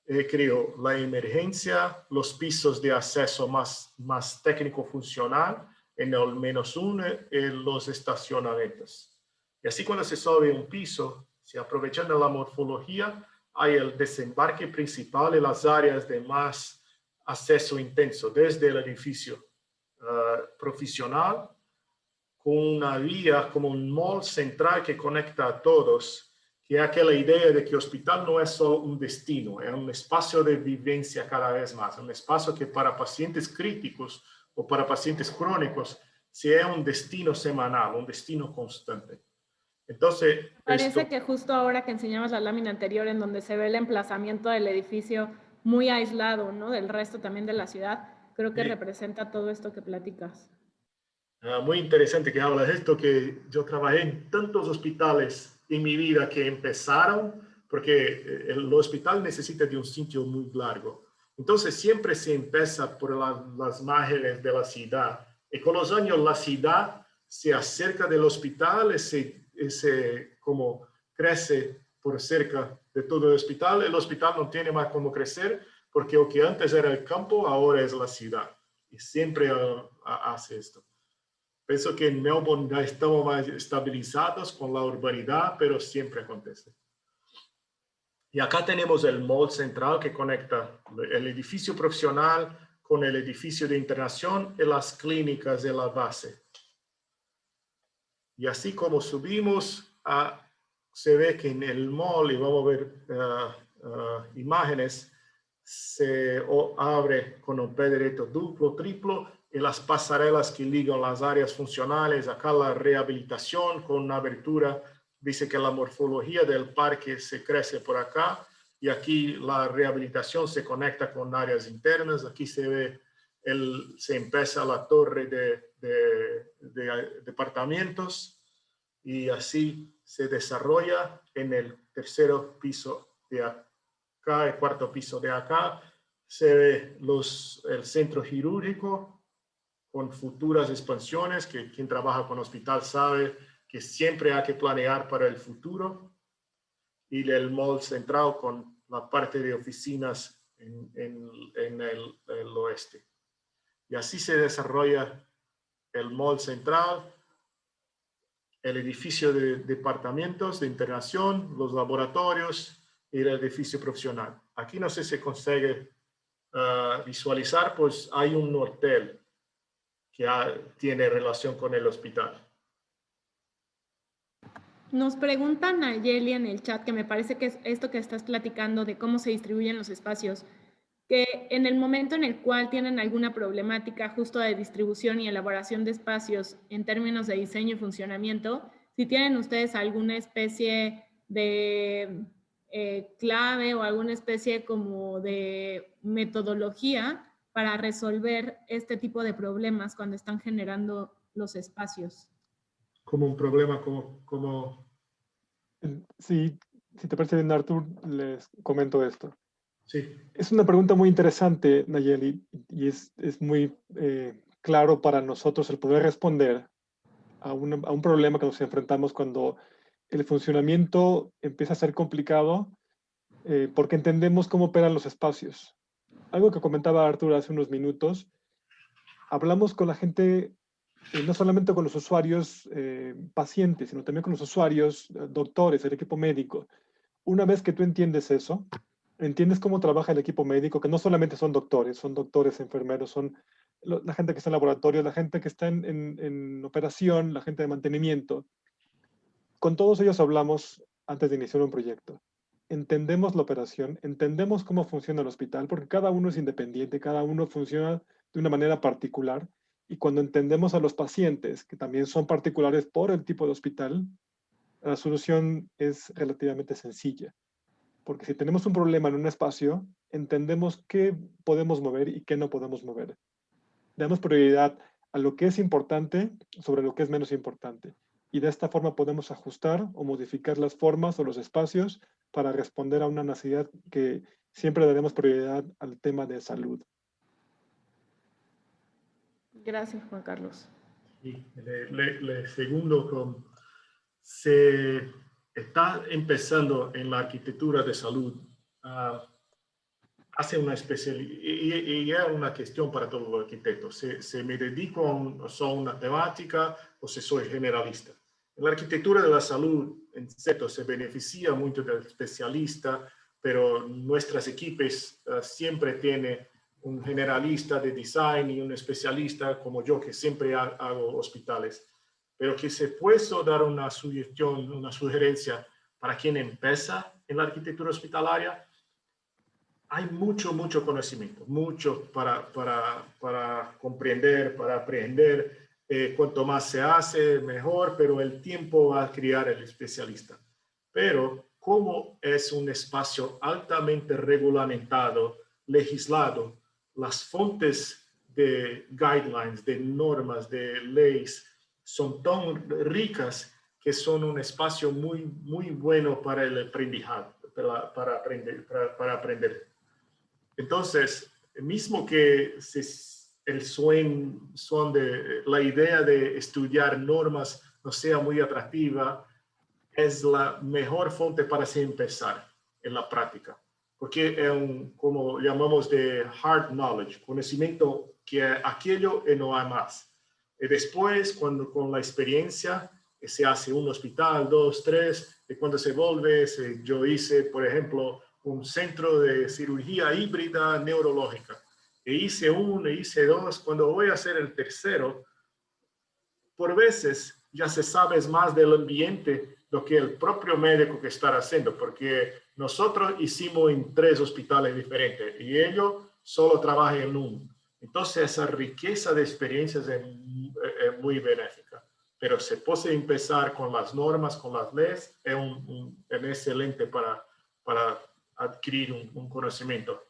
creó la emergencia, los pisos de acceso más técnico-funcional, en el -1, los estacionamientos. Y así cuando se sube un piso, aprovechando la morfología, hay el desembarque principal y las áreas de más acceso intenso, desde el edificio profesional, con una vía como un mall central que conecta a todos, que es aquella idea de que el hospital no es solo un destino, es un espacio de vivencia cada vez más, un espacio que para pacientes críticos o para pacientes crónicos sea un destino semanal, un destino constante. Entonces, parece que justo ahora que enseñamos la lámina anterior, en donde se ve el emplazamiento del edificio muy aislado, ¿no? Del resto también de la ciudad, creo que representa todo esto que platicas. Muy interesante que hablas de esto, que yo trabajé en tantos hospitales en mi vida que empezaron, porque el hospital necesita de un sitio muy largo. Entonces siempre se empieza por las márgenes de la ciudad. Y con los años la ciudad se acerca del hospital, como crece por cerca de todo el hospital no tiene más cómo crecer, porque lo que antes era el campo, ahora es la ciudad. Y siempre hace esto. Pienso que en Melbourne ya estamos más estabilizados con la urbanidad, pero siempre acontece. Y acá tenemos el mall central que conecta el edificio profesional con el edificio de internación y las clínicas de la base. Y así como subimos, se ve que en el mall, y vamos a ver imágenes, se abre con un pie derecho duplo, triplo, y las pasarelas que ligan las áreas funcionales. Acá la rehabilitación con una abertura, dice que la morfología del parque se crece por acá, y aquí la rehabilitación se conecta con áreas internas. Aquí se ve, se empieza la torre de departamentos, y así se desarrolla en el tercer piso de acá, el cuarto piso de acá. Se ve el centro quirúrgico con futuras expansiones, que quien trabaja con hospital sabe que siempre hay que planear para el futuro, y el mall central con la parte de oficinas en el oeste. Y así se desarrolla el mall central, el edificio de departamentos de internación, los laboratorios y el edificio profesional. Aquí no sé si se consigue visualizar, pues hay un hotel que tiene relación con el hospital. Nos preguntan a Yeli en el chat, que me parece que es esto que estás platicando de cómo se distribuyen los espacios, que en el momento en el cual tienen alguna problemática justo de distribución y elaboración de espacios en términos de diseño y funcionamiento, si tienen ustedes alguna especie de clave o alguna especie como de metodología para resolver este tipo de problemas cuando están generando los espacios. Como un problema, como... Sí, si te parece bien, Artur, les comento esto. Sí. Es una pregunta muy interesante, Nayeli, y es muy claro para nosotros el poder responder a un problema que nos enfrentamos cuando el funcionamiento empieza a ser complicado, porque entendemos cómo operan los espacios. Algo que comentaba Artur hace unos minutos, hablamos con la gente, no solamente con los usuarios pacientes, sino también con los usuarios, doctores, el equipo médico. Una vez que tú entiendes eso, entiendes cómo trabaja el equipo médico, que no solamente son doctores, enfermeros, son la gente que está en laboratorio, la gente que está en operación, la gente de mantenimiento. Con todos ellos hablamos antes de iniciar un proyecto. Entendemos la operación, entendemos cómo funciona el hospital, porque cada uno es independiente, cada uno funciona de una manera particular, y cuando entendemos a los pacientes, que también son particulares por el tipo de hospital, la solución es relativamente sencilla. Porque si tenemos un problema en un espacio, entendemos qué podemos mover y qué no podemos mover. Damos prioridad a lo que es importante sobre lo que es menos importante. Y de esta forma podemos ajustar o modificar las formas o los espacios para responder a una necesidad que siempre daremos prioridad al tema de salud. Gracias, Juan Carlos. Y le segundo, se está empezando en la arquitectura de salud a hacer una especialidad, y es una cuestión para todos los arquitectos. ¿Se me dedico a solo una temática o si soy generalista? En la arquitectura de la salud, en cierto, se beneficia mucho del especialista, pero nuestras equipos siempre tienen un generalista de design y un especialista como yo, que siempre hago hospitales. Pero que se puede dar una sugestión, una sugerencia para quien empieza en la arquitectura hospitalaria. Hay mucho conocimiento, mucho para comprender, para aprender. Cuanto más se hace, mejor, pero el tiempo va a criar el especialista. Pero como es un espacio altamente regulamentado, legislado, las fuentes de guidelines, de normas, de leyes, son tan ricas que son un espacio muy bueno para el aprendizaje, para aprender. Entonces, mismo que la idea de estudiar normas no sea muy atractiva, es la mejor fuente para empezar en la práctica. Porque es como llamamos de hard knowledge, conocimiento que aquello y no hay más. Y después, con la experiencia, se hace un hospital, 2, 3, y cuando se vuelve, yo hice, por ejemplo, un centro de cirugía híbrida neurológica. E hice 1, e hice 2, cuando voy a hacer el tercero, por veces ya se sabe más del ambiente lo que el propio médico que está haciendo, porque nosotros hicimos en 3 hospitales diferentes y ellos solo trabajan en 1. Entonces esa riqueza de experiencias es muy benéfica, pero se puede empezar con las normas, con las leyes, es excelente para adquirir un conocimiento.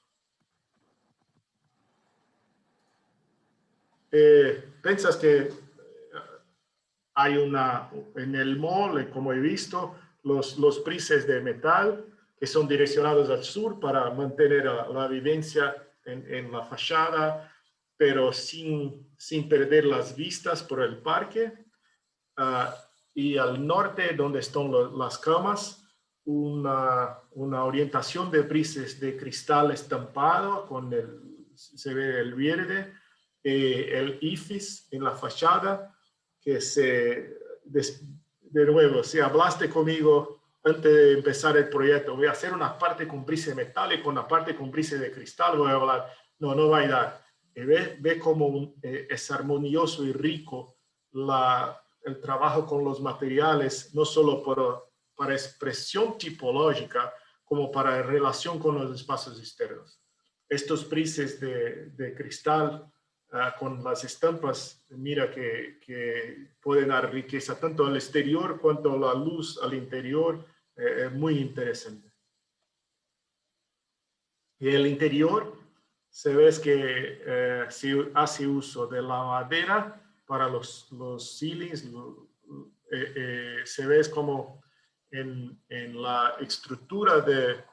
¿Piensas que hay en el mall, como he visto, los prises de metal que son direccionados al sur para mantener la vivencia en la fachada, pero sin perder las vistas por el parque? Y al norte, donde están las camas, una orientación de prises de cristal estampado, se ve el verde, el IFIS en la fachada, que de nuevo, si hablaste conmigo antes de empezar el proyecto, voy a hacer una parte con brise metálico, una parte con brise de cristal, voy a hablar, no va a dar. Ve cómo es armonioso y rico el trabajo con los materiales, no solo para expresión tipológica, como para relación con los espacios externos. Estos prises de cristal con las estampas, mira que pueden dar riqueza tanto al exterior cuanto la luz al interior, muy interesante. Y el interior, se ve que se hace uso de la madera para los ceilings, se ve como en la estructura de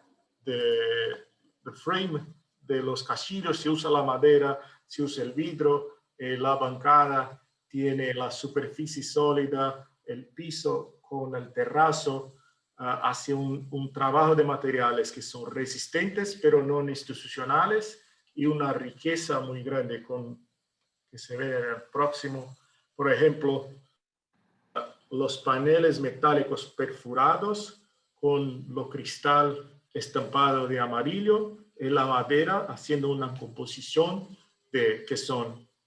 frame de los casillos se usa la madera, se usa el vidrio, la bancada tiene la superficie sólida, el piso con el terrazo, hace un trabajo de materiales que son resistentes pero no institucionales y una riqueza muy grande que se ve en el próximo. Por ejemplo, los paneles metálicos perforados con lo cristal estampado de amarillo en la madera, haciendo una composición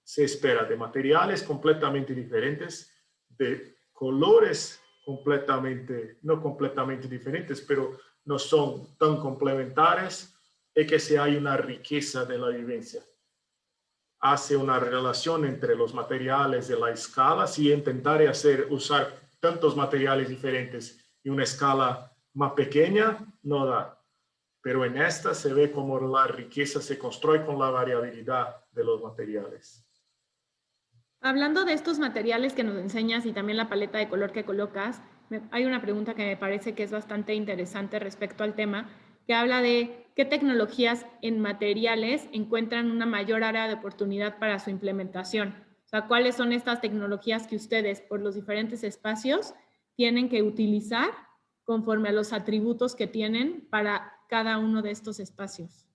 se espera de materiales completamente diferentes, de colores no completamente diferentes, pero no son tan complementarios, y que hay una riqueza de la vivencia. Hace una relación entre los materiales de la escala. Si intentar usar tantos materiales diferentes y una escala más pequeña, no da. Pero en esta se ve como la riqueza se construye con la variabilidad de los materiales. Hablando de estos materiales que nos enseñas y también la paleta de color que colocas, hay una pregunta que me parece que es bastante interesante respecto al tema, que habla de qué tecnologías en materiales encuentran una mayor área de oportunidad para su implementación. O sea, cuáles son estas tecnologías que ustedes, por los diferentes espacios, tienen que utilizar conforme a los atributos que tienen para cada uno de estos espacios.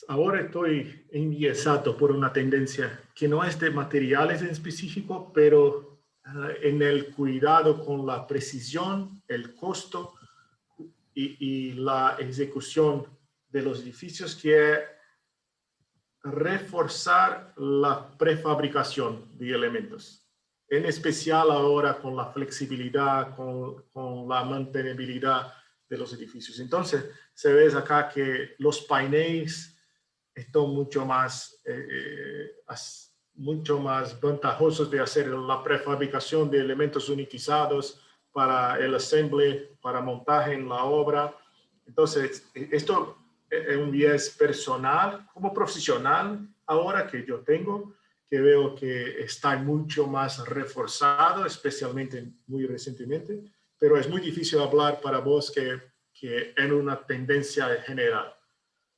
Ahora estoy enviesado por una tendencia que no es de materiales en específico, pero en el cuidado con la precisión, el costo y la ejecución de los edificios, que es reforzar la prefabricación de elementos. En especial ahora con la flexibilidad, con la mantenibilidad de los edificios. Entonces, se ve acá que los paneles están mucho más ventajosos de hacer la prefabricación de elementos unitizados para el assembly, para montaje en la obra. Entonces, esto es un viés personal como profesional ahora que yo tengo, que veo que está mucho más reforzado, especialmente muy recientemente, pero es muy difícil hablar para vos que es una tendencia general,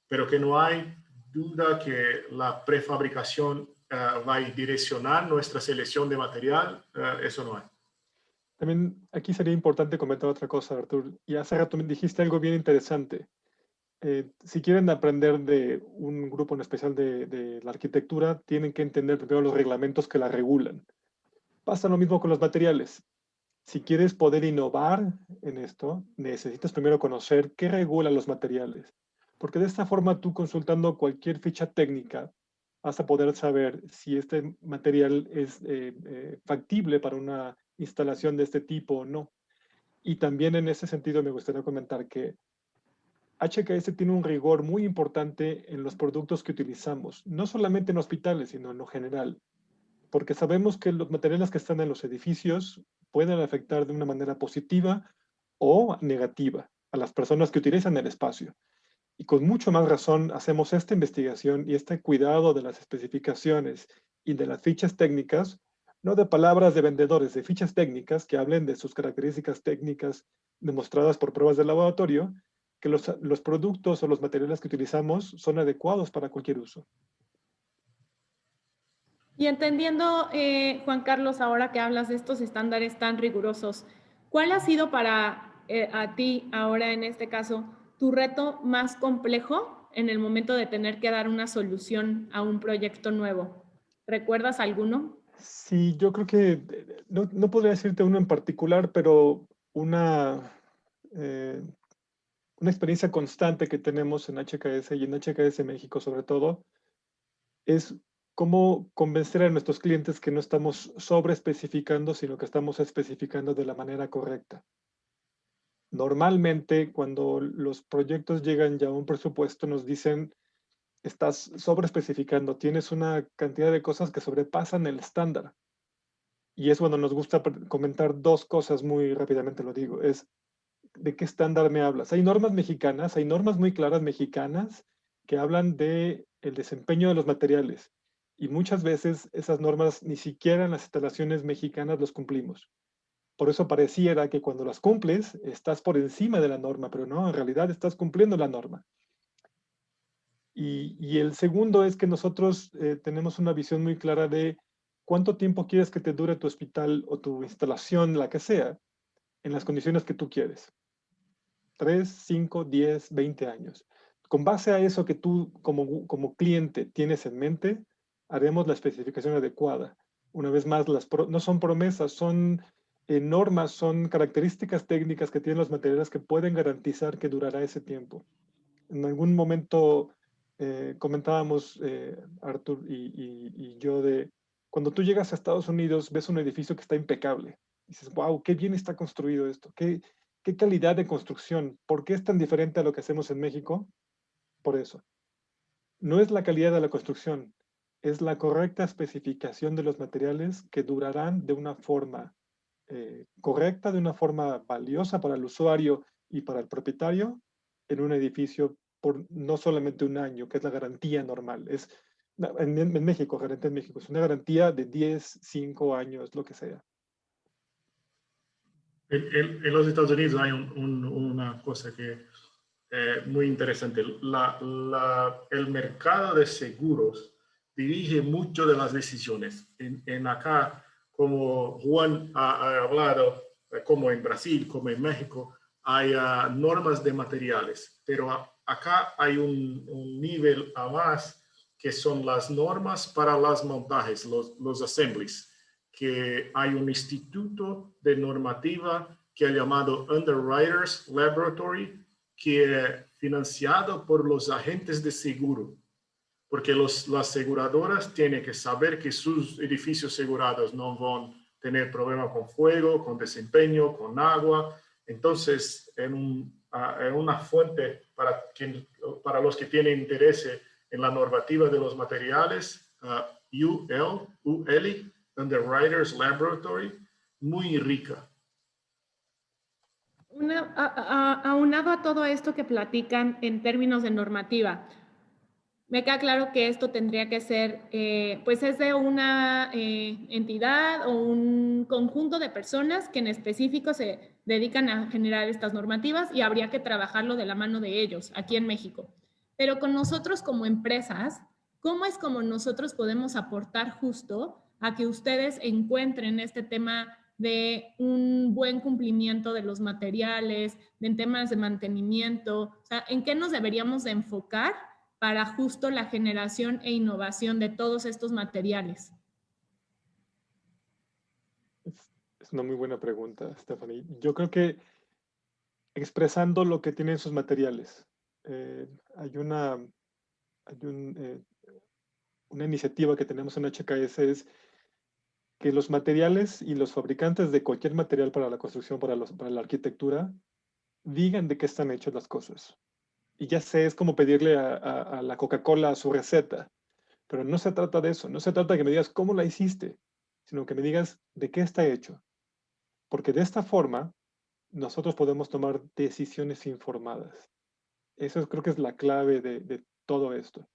pero que no hay duda que la prefabricación va a direccionar nuestra selección de material, eso no hay. También aquí sería importante comentar otra cosa, Artur, y hace rato me dijiste algo bien interesante. Si quieren aprender de un grupo en especial de la arquitectura, tienen que entender primero los reglamentos que la regulan. Pasa lo mismo con los materiales. Si quieres poder innovar en esto, necesitas primero conocer qué regula los materiales. Porque de esta forma tú, consultando cualquier ficha técnica, vas a poder saber si este material es factible para una instalación de este tipo o no. Y también en ese sentido me gustaría comentar que HKS tiene un rigor muy importante en los productos que utilizamos, no solamente en hospitales, sino en lo general, porque sabemos que los materiales que están en los edificios pueden afectar de una manera positiva o negativa a las personas que utilizan el espacio. Y con mucho más razón hacemos esta investigación y este cuidado de las especificaciones y de las fichas técnicas, no de palabras de vendedores, de fichas técnicas que hablen de sus características técnicas demostradas por pruebas de laboratorio, que los productos o los materiales que utilizamos son adecuados para cualquier uso. Y entendiendo, Juan Carlos, ahora que hablas de estos estándares tan rigurosos, ¿cuál ha sido para a ti ahora en este caso tu reto más complejo en el momento de tener que dar una solución a un proyecto nuevo? ¿Recuerdas alguno? Sí, yo creo que no podría decirte uno en particular, pero una experiencia constante que tenemos en HKS y en HKS México sobre todo, es cómo convencer a nuestros clientes que no estamos sobreespecificando, sino que estamos especificando de la manera correcta. Normalmente, cuando los proyectos llegan ya a un presupuesto, nos dicen, estás sobreespecificando, tienes una cantidad de cosas que sobrepasan el estándar. Y es cuando nos gusta comentar dos cosas muy rápidamente, lo digo, es ¿de qué estándar me hablas? Hay normas mexicanas, hay normas muy claras mexicanas que hablan de el desempeño de los materiales. Y muchas veces esas normas ni siquiera en las instalaciones mexicanas los cumplimos. Por eso pareciera que cuando las cumples estás por encima de la norma, pero no, en realidad estás cumpliendo la norma. Y el segundo es que nosotros tenemos una visión muy clara de cuánto tiempo quieres que te dure tu hospital o tu instalación, la que sea, en las condiciones que tú quieres. 3, 5, 10, 20 años. Con base a eso que tú como cliente tienes en mente, haremos la especificación adecuada. Una vez más, no son promesas, son normas, son características técnicas que tienen los materiales que pueden garantizar que durará ese tiempo. En algún momento comentábamos, Artur y yo, de cuando tú llegas a Estados Unidos, ves un edificio que está impecable. Dices, wow, qué bien está construido esto, qué calidad de construcción. ¿Por qué es tan diferente a lo que hacemos en México? Por eso. No es la calidad de la construcción, es la correcta especificación de los materiales que durarán de una forma correcta, de una forma valiosa para el usuario y para el propietario en un edificio por no solamente un año, que es la garantía normal. En México, garantía en México, es una garantía de 10, 5 años, lo que sea. En los Estados Unidos hay una cosa que es muy interesante. El mercado de seguros dirige mucho de las decisiones. En acá, como Juan ha hablado, como en Brasil, como en México, hay normas de materiales, pero acá hay un nivel a más que son las normas para los montajes, los assemblies, que hay un instituto de normativa que ha llamado Underwriters Laboratory, que es financiado por los agentes de seguro, porque las aseguradoras tienen que saber que sus edificios asegurados no van a tener problemas con fuego, con desempeño, con agua. Entonces, es una fuente para los que tienen interés en la normativa de los materiales, UL, Underwriters Laboratory, muy rica. Aunado a todo esto que platican en términos de normativa, me queda claro que esto tendría que ser, pues es de una entidad o un conjunto de personas que en específico se dedican a generar estas normativas y habría que trabajarlo de la mano de ellos aquí en México. Pero con nosotros como empresas, ¿cómo es como nosotros podemos aportar justo a que ustedes encuentren este tema de un buen cumplimiento de los materiales, en temas de mantenimiento? O sea, ¿en qué nos deberíamos de enfocar para justo la generación e innovación de todos estos materiales? Es una muy buena pregunta, Stephanie. Yo creo que expresando lo que tienen sus materiales. Hay una iniciativa que tenemos en HKS, es que los materiales y los fabricantes de cualquier material para la construcción, para la arquitectura, digan de qué están hechas las cosas. Y ya sé, es como pedirle a la Coca-Cola su receta, pero no se trata de eso, no se trata de que me digas cómo la hiciste, sino que me digas de qué está hecho. Porque de esta forma, nosotros podemos tomar decisiones informadas. Eso creo que es la clave de todo esto.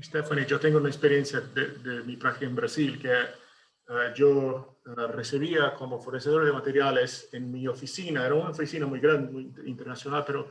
Stephanie, yo tengo una experiencia de mi práctica en Brasil, que yo recibía como fornecedor de materiales en mi oficina. Era una oficina muy grande, muy internacional, pero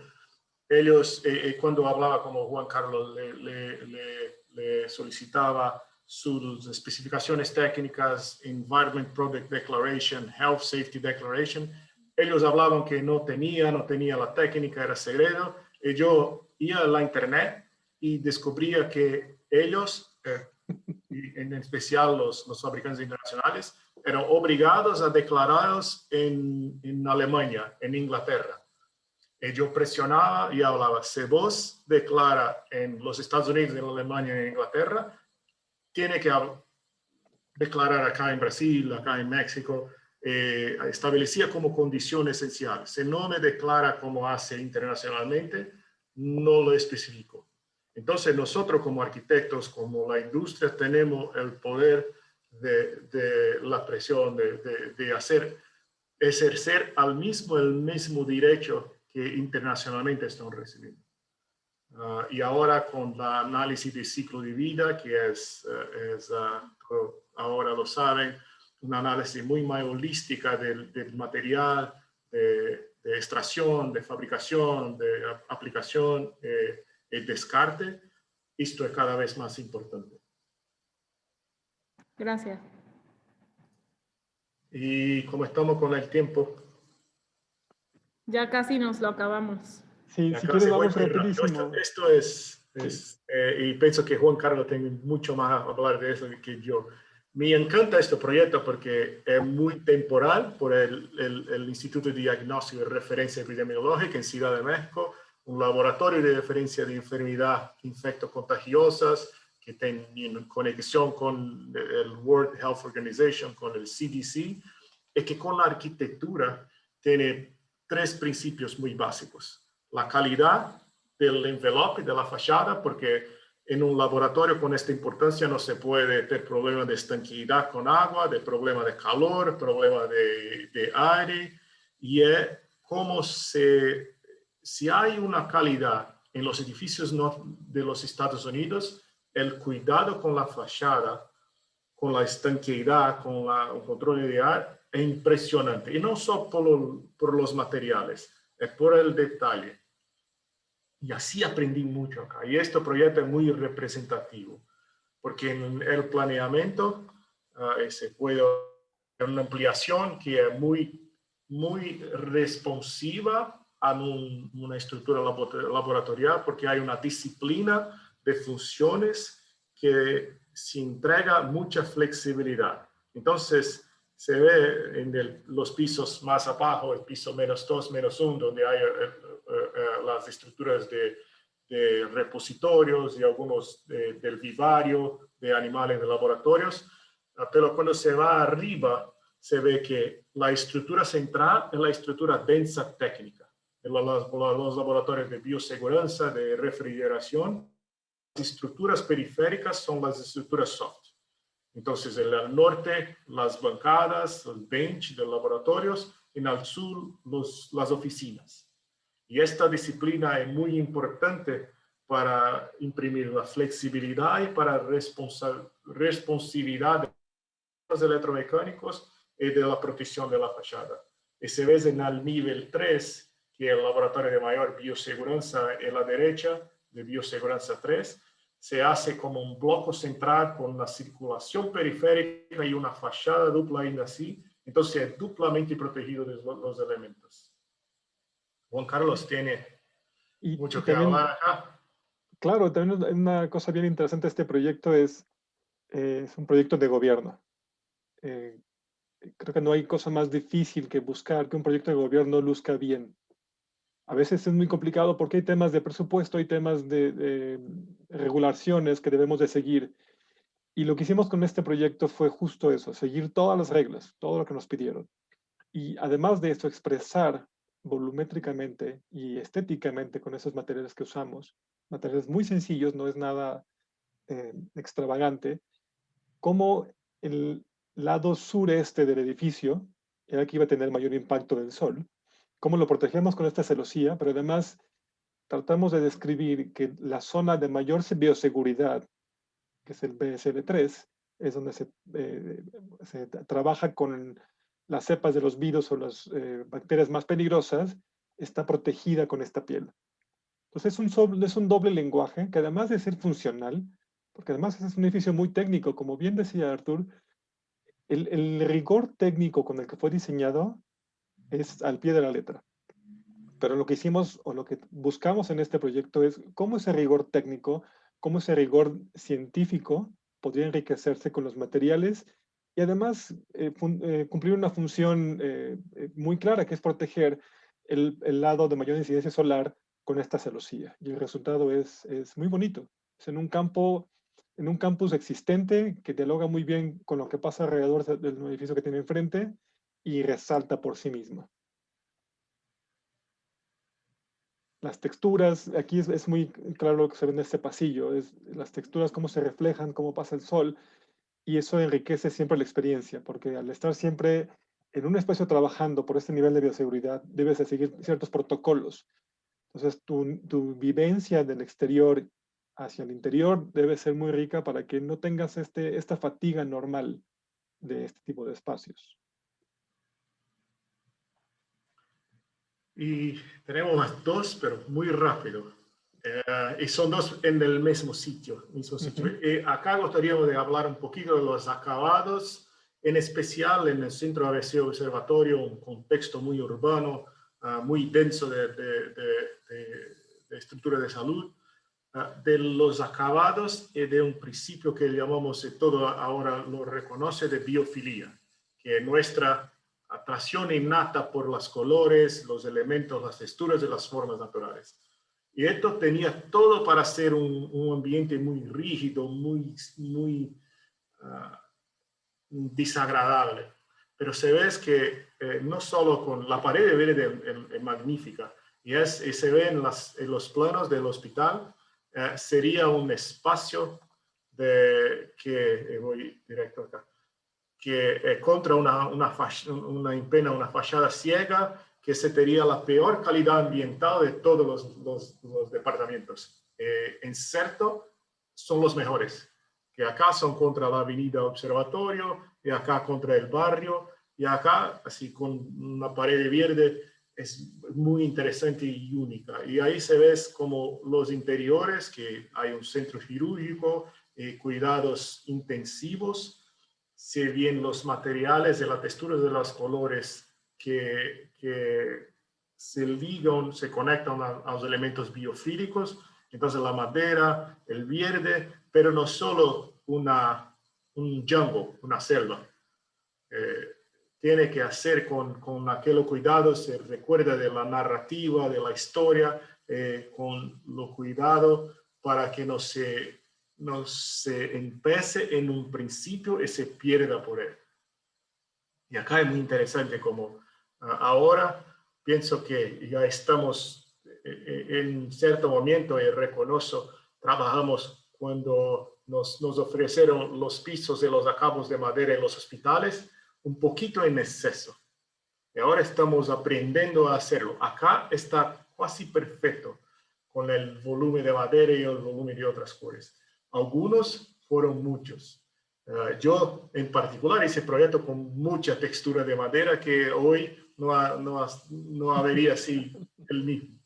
ellos, cuando hablaba como Juan Carlos, le solicitaba sus especificaciones técnicas, Environment Product Declaration, Health Safety Declaration. Ellos hablaban que no tenía la técnica, era segredo. Y yo iba a la internet y descubría que ellos, y en especial los fabricantes internacionales, eran obligados a declararlos en Alemania, en Inglaterra. Y yo presionaba y hablaba, si vos declara en los Estados Unidos, en Alemania y en Inglaterra, tiene que declarar acá en Brasil, acá en México. Establecía como condición esencial. Si no me declara como hace internacionalmente, no lo especifico. Entonces nosotros como arquitectos, como la industria, tenemos el poder de la presión, de ejercer el mismo derecho que internacionalmente están recibiendo. Y ahora con el análisis de ciclo de vida, que ahora lo saben, un análisis muy más holística del material, de extracción, de fabricación, de aplicación, el descarte, esto es cada vez más importante. Gracias. Y como estamos con el tiempo, ya casi nos lo acabamos. Sí, si quieres vamos rapidísimo. Esto es y pienso que Juan Carlos tiene mucho más a hablar de eso que yo. Me encanta este proyecto porque es muy temporal por el Instituto de Diagnóstico y Referencia Epidemiológica en Ciudad de México, un laboratorio de referencia de enfermedades infectocontagiosas que tiene conexión con el World Health Organization, con el CDC, y que con la arquitectura tiene 3 principios muy básicos. La calidad del envelope, de la fachada, porque en un laboratorio con esta importancia no se puede tener problemas de estanqueidad con agua, de problema de calor, problema de aire, y es como si hay una calidad en los edificios de los Estados Unidos, el cuidado con la fachada, con la estanqueidad, con el control de aire, es impresionante. Y no solo por los materiales, es por el detalle. Y así aprendí mucho acá. Y este proyecto es muy representativo. porque en el planeamiento se puede hacer una ampliación que es muy responsiva a una estructura laboratorial, porque hay una disciplina de funciones que se entrega mucha flexibilidad. Entonces, se ve en los pisos más abajo, el piso -2, -1, donde hay las estructuras de repositorios y algunos del vivario de animales de laboratorios, pero cuando se va arriba, se ve que la estructura central es la estructura densa técnica. En los laboratorios de bioseguridad, de refrigeración, las estructuras periféricas son las estructuras soft. Entonces, en el norte, las bancadas, los bench de laboratorios, en el sur, las oficinas. Y esta disciplina es muy importante para imprimir la flexibilidad y para responsividad de los electromecánicos y de la protección de la fachada. Y se ve en el nivel 3, que es el laboratorio de mayor bioseguridad en la derecha, de bioseguridad 3, se hace como un bloque central con una circulación periférica y una fachada dupla ainda así. Entonces es duplamente protegido de los elementos. Juan Carlos tiene mucho que hablar acá. Claro, también una cosa bien interesante de este proyecto es un proyecto de gobierno. Creo que no hay cosa más difícil que buscar que un proyecto de gobierno luzca bien. A veces es muy complicado porque hay temas de presupuesto, hay temas de regulaciones que debemos de seguir. Y lo que hicimos con este proyecto fue justo eso, seguir todas las reglas, todo lo que nos pidieron. Y además de esto, expresar volumétricamente y estéticamente con esos materiales que usamos, materiales muy sencillos, no es nada extravagante, cómo el lado sureste del edificio era que iba a tener mayor impacto del sol, cómo lo protegemos con esta celosía, pero además tratamos de describir que la zona de mayor bioseguridad, que es el BSL3, es donde se trabaja con las cepas de los virus o las bacterias más peligrosas, está protegida con esta piel. Entonces es un doble lenguaje que además de ser funcional, porque además es un edificio muy técnico, como bien decía Artur, el rigor técnico con el que fue diseñado es al pie de la letra. Pero lo que hicimos o lo que buscamos en este proyecto es cómo ese rigor técnico, cómo ese rigor científico podría enriquecerse con los materiales y además cumplir una función muy clara, que es proteger el lado de mayor incidencia solar con esta celosía. Y el resultado es muy bonito. Es en un campus existente que dialoga muy bien con lo que pasa alrededor del edificio que tiene enfrente y resalta por sí mismo. Las texturas, aquí es muy claro lo que se ve en este pasillo, es las texturas, cómo se reflejan, cómo pasa el sol, y eso enriquece siempre la experiencia, porque al estar siempre en un espacio trabajando por este nivel de bioseguridad, debes de seguir ciertos protocolos. Entonces, tu vivencia del exterior hacia el interior debe ser muy rica para que no tengas esta fatiga normal de este tipo de espacios. Y tenemos dos, pero muy rápido. Y son dos en el mismo sitio. Acá gustaríamos de hablar un poquito de los acabados, en especial en el Centro ABC Observatorio, un contexto muy urbano, muy denso de estructura de salud, de los acabados y de un principio que llamamos, todo ahora lo reconoce, de biofilia, que nuestra atracción innata por los colores, los elementos, las texturas de las formas naturales. Y esto tenía todo para ser un ambiente muy rígido, muy desagradable. Pero se ve que no solo con la pared verde es magnífica, y se ve en los planos del hospital, sería un espacio voy directo acá, que contra una fachada ciega, que sería la peor calidad ambiental de todos los departamentos. En cierto, son los mejores, que acá son contra la avenida Observatorio, y acá contra el barrio, y acá, así con una pared verde, es muy interesante y única. Y ahí se ve como los interiores, que hay un centro quirúrgico, cuidados intensivos, se ven los materiales, de la textura de los colores que se ligan, se conectan a los elementos biofílicos. Entonces la madera, el verde, pero no solo un jungle, una selva. Tiene que hacer con aquel cuidado, se recuerda de la narrativa, de la historia, con lo cuidado para que no se empiece en un principio y se pierda por él. Y acá es muy interesante como ahora pienso que ya estamos en cierto momento, y reconozco, trabajamos cuando nos ofrecieron los pisos de los acabos de madera en los hospitales, un poquito en exceso. Y ahora estamos aprendiendo a hacerlo. Acá está casi perfecto con el volumen de madera y el volumen de otras cores. Algunos fueron muchos. Yo en particular hice proyecto con mucha textura de madera que hoy no habría así el mismo.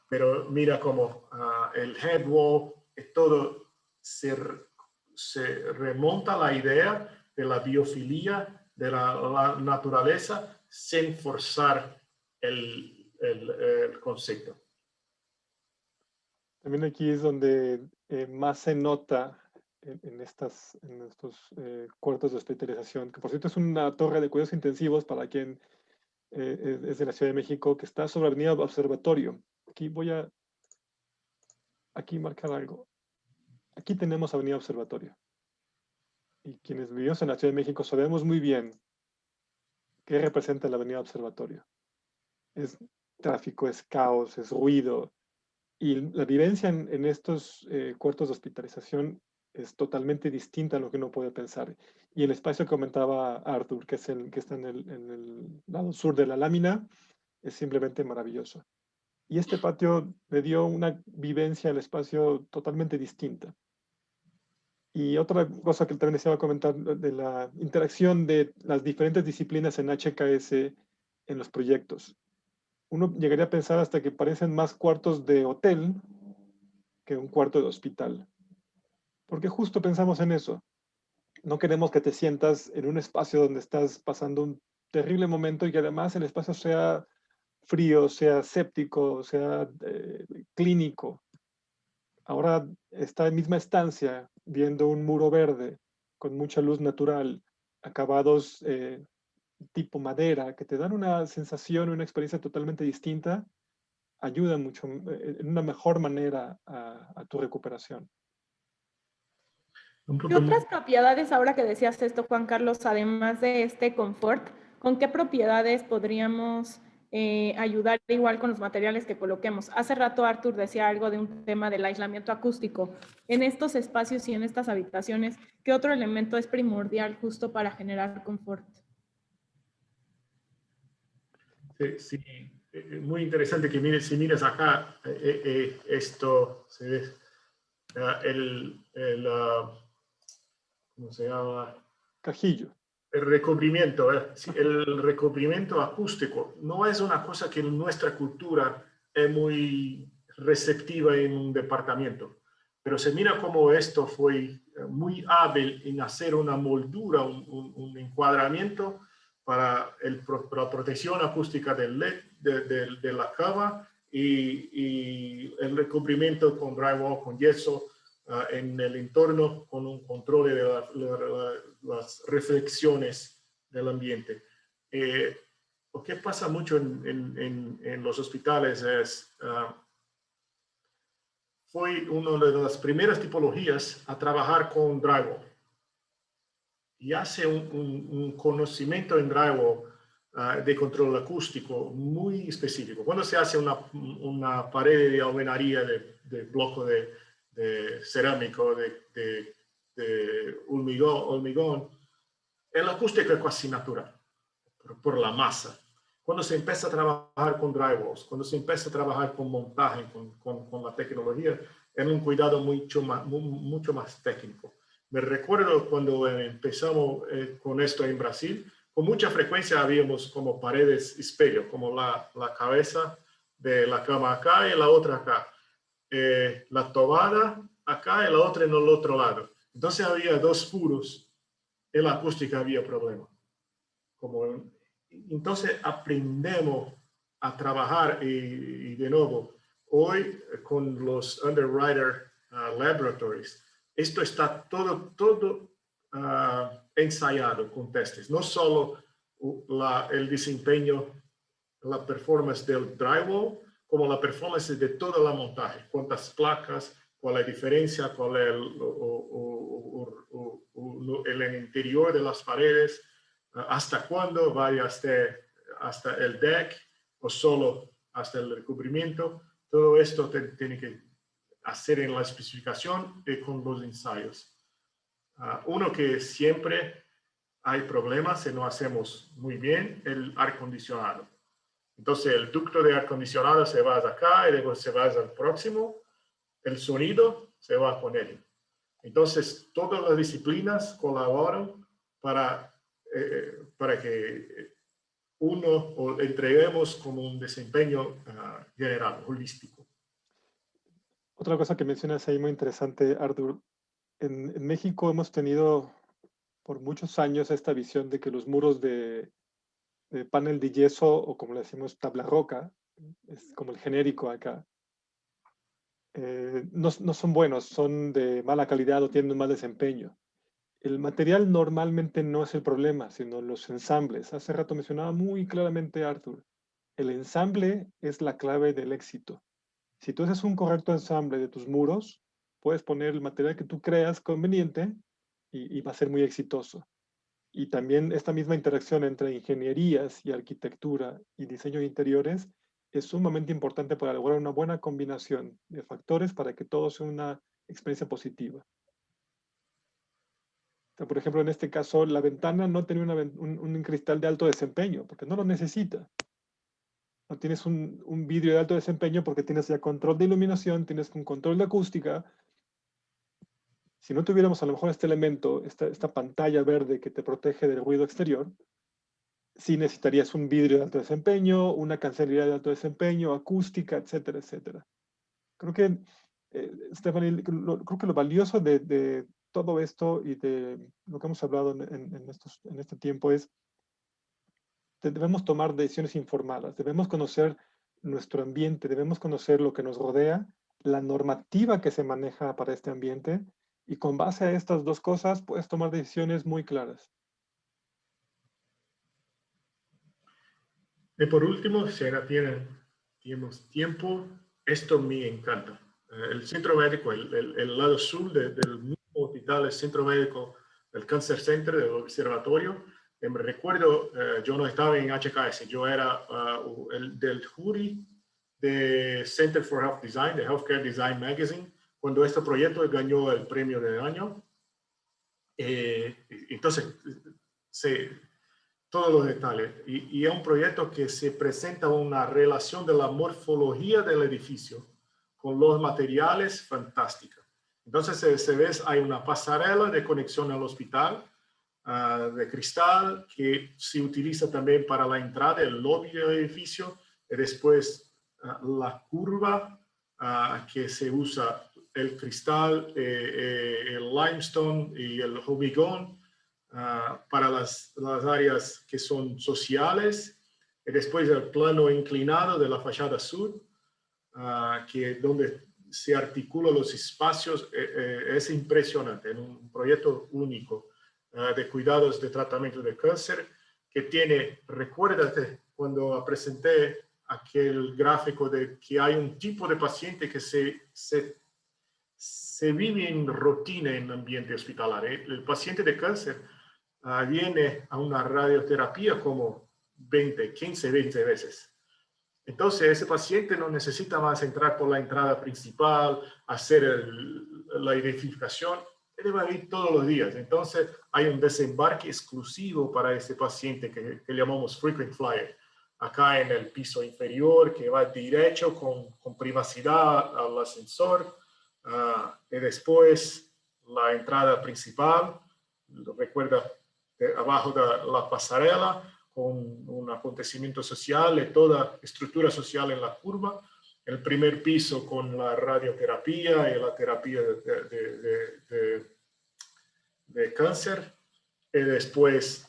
Pero mira cómo el headwall, todo se remonta a la idea de la biofilia, de la naturaleza, sin forzar el concepto. También aquí es donde más se nota en estos cuartos de hospitalización, que por cierto es una torre de cuidados intensivos para quien es de la Ciudad de México, que está sobre Avenida Observatorio. Aquí voy a marcar algo. Aquí tenemos Avenida Observatorio. Y quienes vivimos en la Ciudad de México sabemos muy bien qué representa la Avenida Observatorio. Es tráfico, es caos, es ruido. Y la vivencia en estos cuartos de hospitalización es totalmente distinta a lo que uno puede pensar. Y el espacio que comentaba Arthur, que está en el lado sur de la lámina, es simplemente maravilloso. Y este patio le dio una vivencia al espacio totalmente distinta. Y otra cosa que también deseaba comentar de la interacción de las diferentes disciplinas en HKS en los proyectos. Uno llegaría a pensar hasta que parecen más cuartos de hotel que un cuarto de hospital. Porque justo pensamos en eso. No queremos que te sientas en un espacio donde estás pasando un terrible momento y que además el espacio sea frío, sea séptico, sea clínico. Ahora esta misma estancia, viendo un muro verde con mucha luz natural, acabados tipo madera, que te dan una sensación, una experiencia totalmente distinta, ayuda mucho, en una mejor manera a tu recuperación. ¿Qué otras propiedades, ahora que decías esto, Juan Carlos, además de este confort, con qué propiedades podríamos ayudar igual con los materiales que coloquemos? Hace rato Arthur decía algo de un tema del aislamiento acústico. En estos espacios y en estas habitaciones, ¿qué otro elemento es primordial justo para generar confort? Sí, muy interesante que mires, si miras acá, esto se ve, ¿cómo se llama? Cajillo. El recubrimiento, el recubrimiento acústico no es una cosa que en nuestra cultura es muy receptiva en un departamento, pero se mira cómo esto fue muy hábil en hacer una moldura, un encuadramiento para la protección acústica del LED, de la cama y el recubrimiento con drywall, con yeso, en el entorno con un control de las reflexiones del ambiente. Lo que pasa mucho en los hospitales es, fue una de las primeras tipologías a trabajar con drywall. Y hace un conocimiento en drywall de control acústico muy específico. Cuando se hace una pared de alvenaría de bloque de cerámico, de hormigón, el acústico es casi natural, por la masa. Cuando se empieza a trabajar con drywalls, cuando se empieza a trabajar con montaje, con la tecnología, es un cuidado mucho más técnico. Me recuerdo cuando empezamos con esto en Brasil, con mucha frecuencia habíamos como paredes espejo, como la cabeza de la cama acá y la otra acá. La tobada acá y la otra en el otro lado. Entonces había dos furos, en la acústica había problema. Entonces aprendemos a trabajar y de nuevo, hoy con los Underwriter Laboratories, esto está todo ensayado con testes, no solo el desempeño, la performance del drywall, como la performance de toda la montaje, cuántas placas, cuál es la diferencia, cuál es el interior de las paredes, hasta cuándo vaya hasta el deck o solo hasta el recubrimiento. Todo esto tiene que hacer en la especificación y con los ensayos. Uno que siempre hay problemas si no hacemos muy bien, el aire acondicionado. Entonces el ducto de aire acondicionado se va acá y luego se va al próximo. El sonido se va con él. Entonces todas las disciplinas colaboran para que o entreguemos como un desempeño general, holístico. Otra cosa que mencionas ahí muy interesante, Artur. En México hemos tenido por muchos años esta visión de que los muros de panel de yeso, o como le decimos tabla roca, es como el genérico acá, no son buenos, son de mala calidad o tienen un mal desempeño. El material normalmente no es el problema, sino los ensambles. Hace rato mencionaba muy claramente Artur, el ensamble es la clave del éxito. Si tú haces un correcto ensamble de tus muros, puedes poner el material que tú creas conveniente y va a ser muy exitoso. Y también esta misma interacción entre ingenierías y arquitectura y diseño de interiores es sumamente importante para lograr una buena combinación de factores para que todo sea una experiencia positiva. O sea, por ejemplo, en este caso, la ventana no tiene un cristal de alto desempeño, porque no lo necesita. No tienes un vidrio de alto desempeño porque tienes ya control de iluminación, tienes un control de acústica. Si no tuviéramos a lo mejor este elemento, esta pantalla verde que te protege del ruido exterior, sí necesitarías un vidrio de alto desempeño, una cancelería de alto desempeño, acústica, etcétera, etcétera. Creo que, Stephanie, creo que lo valioso de todo esto y de lo que hemos hablado en este tiempo es debemos tomar decisiones informadas, debemos conocer nuestro ambiente, debemos conocer lo que nos rodea, la normativa que se maneja para este ambiente, y con base a estas dos cosas puedes tomar decisiones muy claras. Y por último, si ahora tenemos tiempo, esto me encanta. El centro médico, el lado sur del mismo hospital, el centro médico del Cancer Center, del observatorio. Me recuerdo, yo no estaba en HKS, yo era del jury de Center for Health Design, de Healthcare Design Magazine, cuando este proyecto ganó el premio del año. Entonces, todos los detalles. Y es un proyecto que se presenta una relación de la morfología del edificio con los materiales fantástica. Entonces, se ve, hay una pasarela de conexión al hospital de cristal que se utiliza también para la entrada, el lobby del edificio, y después la curva que se usa el cristal, el limestone y el hormigón para las áreas que son sociales, y después el plano inclinado de la fachada sur, donde se articulan los espacios. Es impresionante, es un proyecto único de cuidados de tratamiento de cáncer que tiene, recuérdate cuando presenté aquel gráfico de que hay un tipo de paciente que se vive en rutina en el ambiente hospitalario. El paciente de cáncer viene a una radioterapia como 15, 20 veces. Entonces, ese paciente no necesita más entrar por la entrada principal, hacer la identificación. Él va a ir todos los días. Entonces, hay un desembarque exclusivo para ese paciente que llamamos frequent flyer. Acá en el piso inferior, que va derecho con privacidad al ascensor. Y después, la entrada principal. Recuerda, abajo de la pasarela, con un acontecimiento social y toda estructura social en la curva. el primer piso con la radioterapia y la terapia de cáncer, y después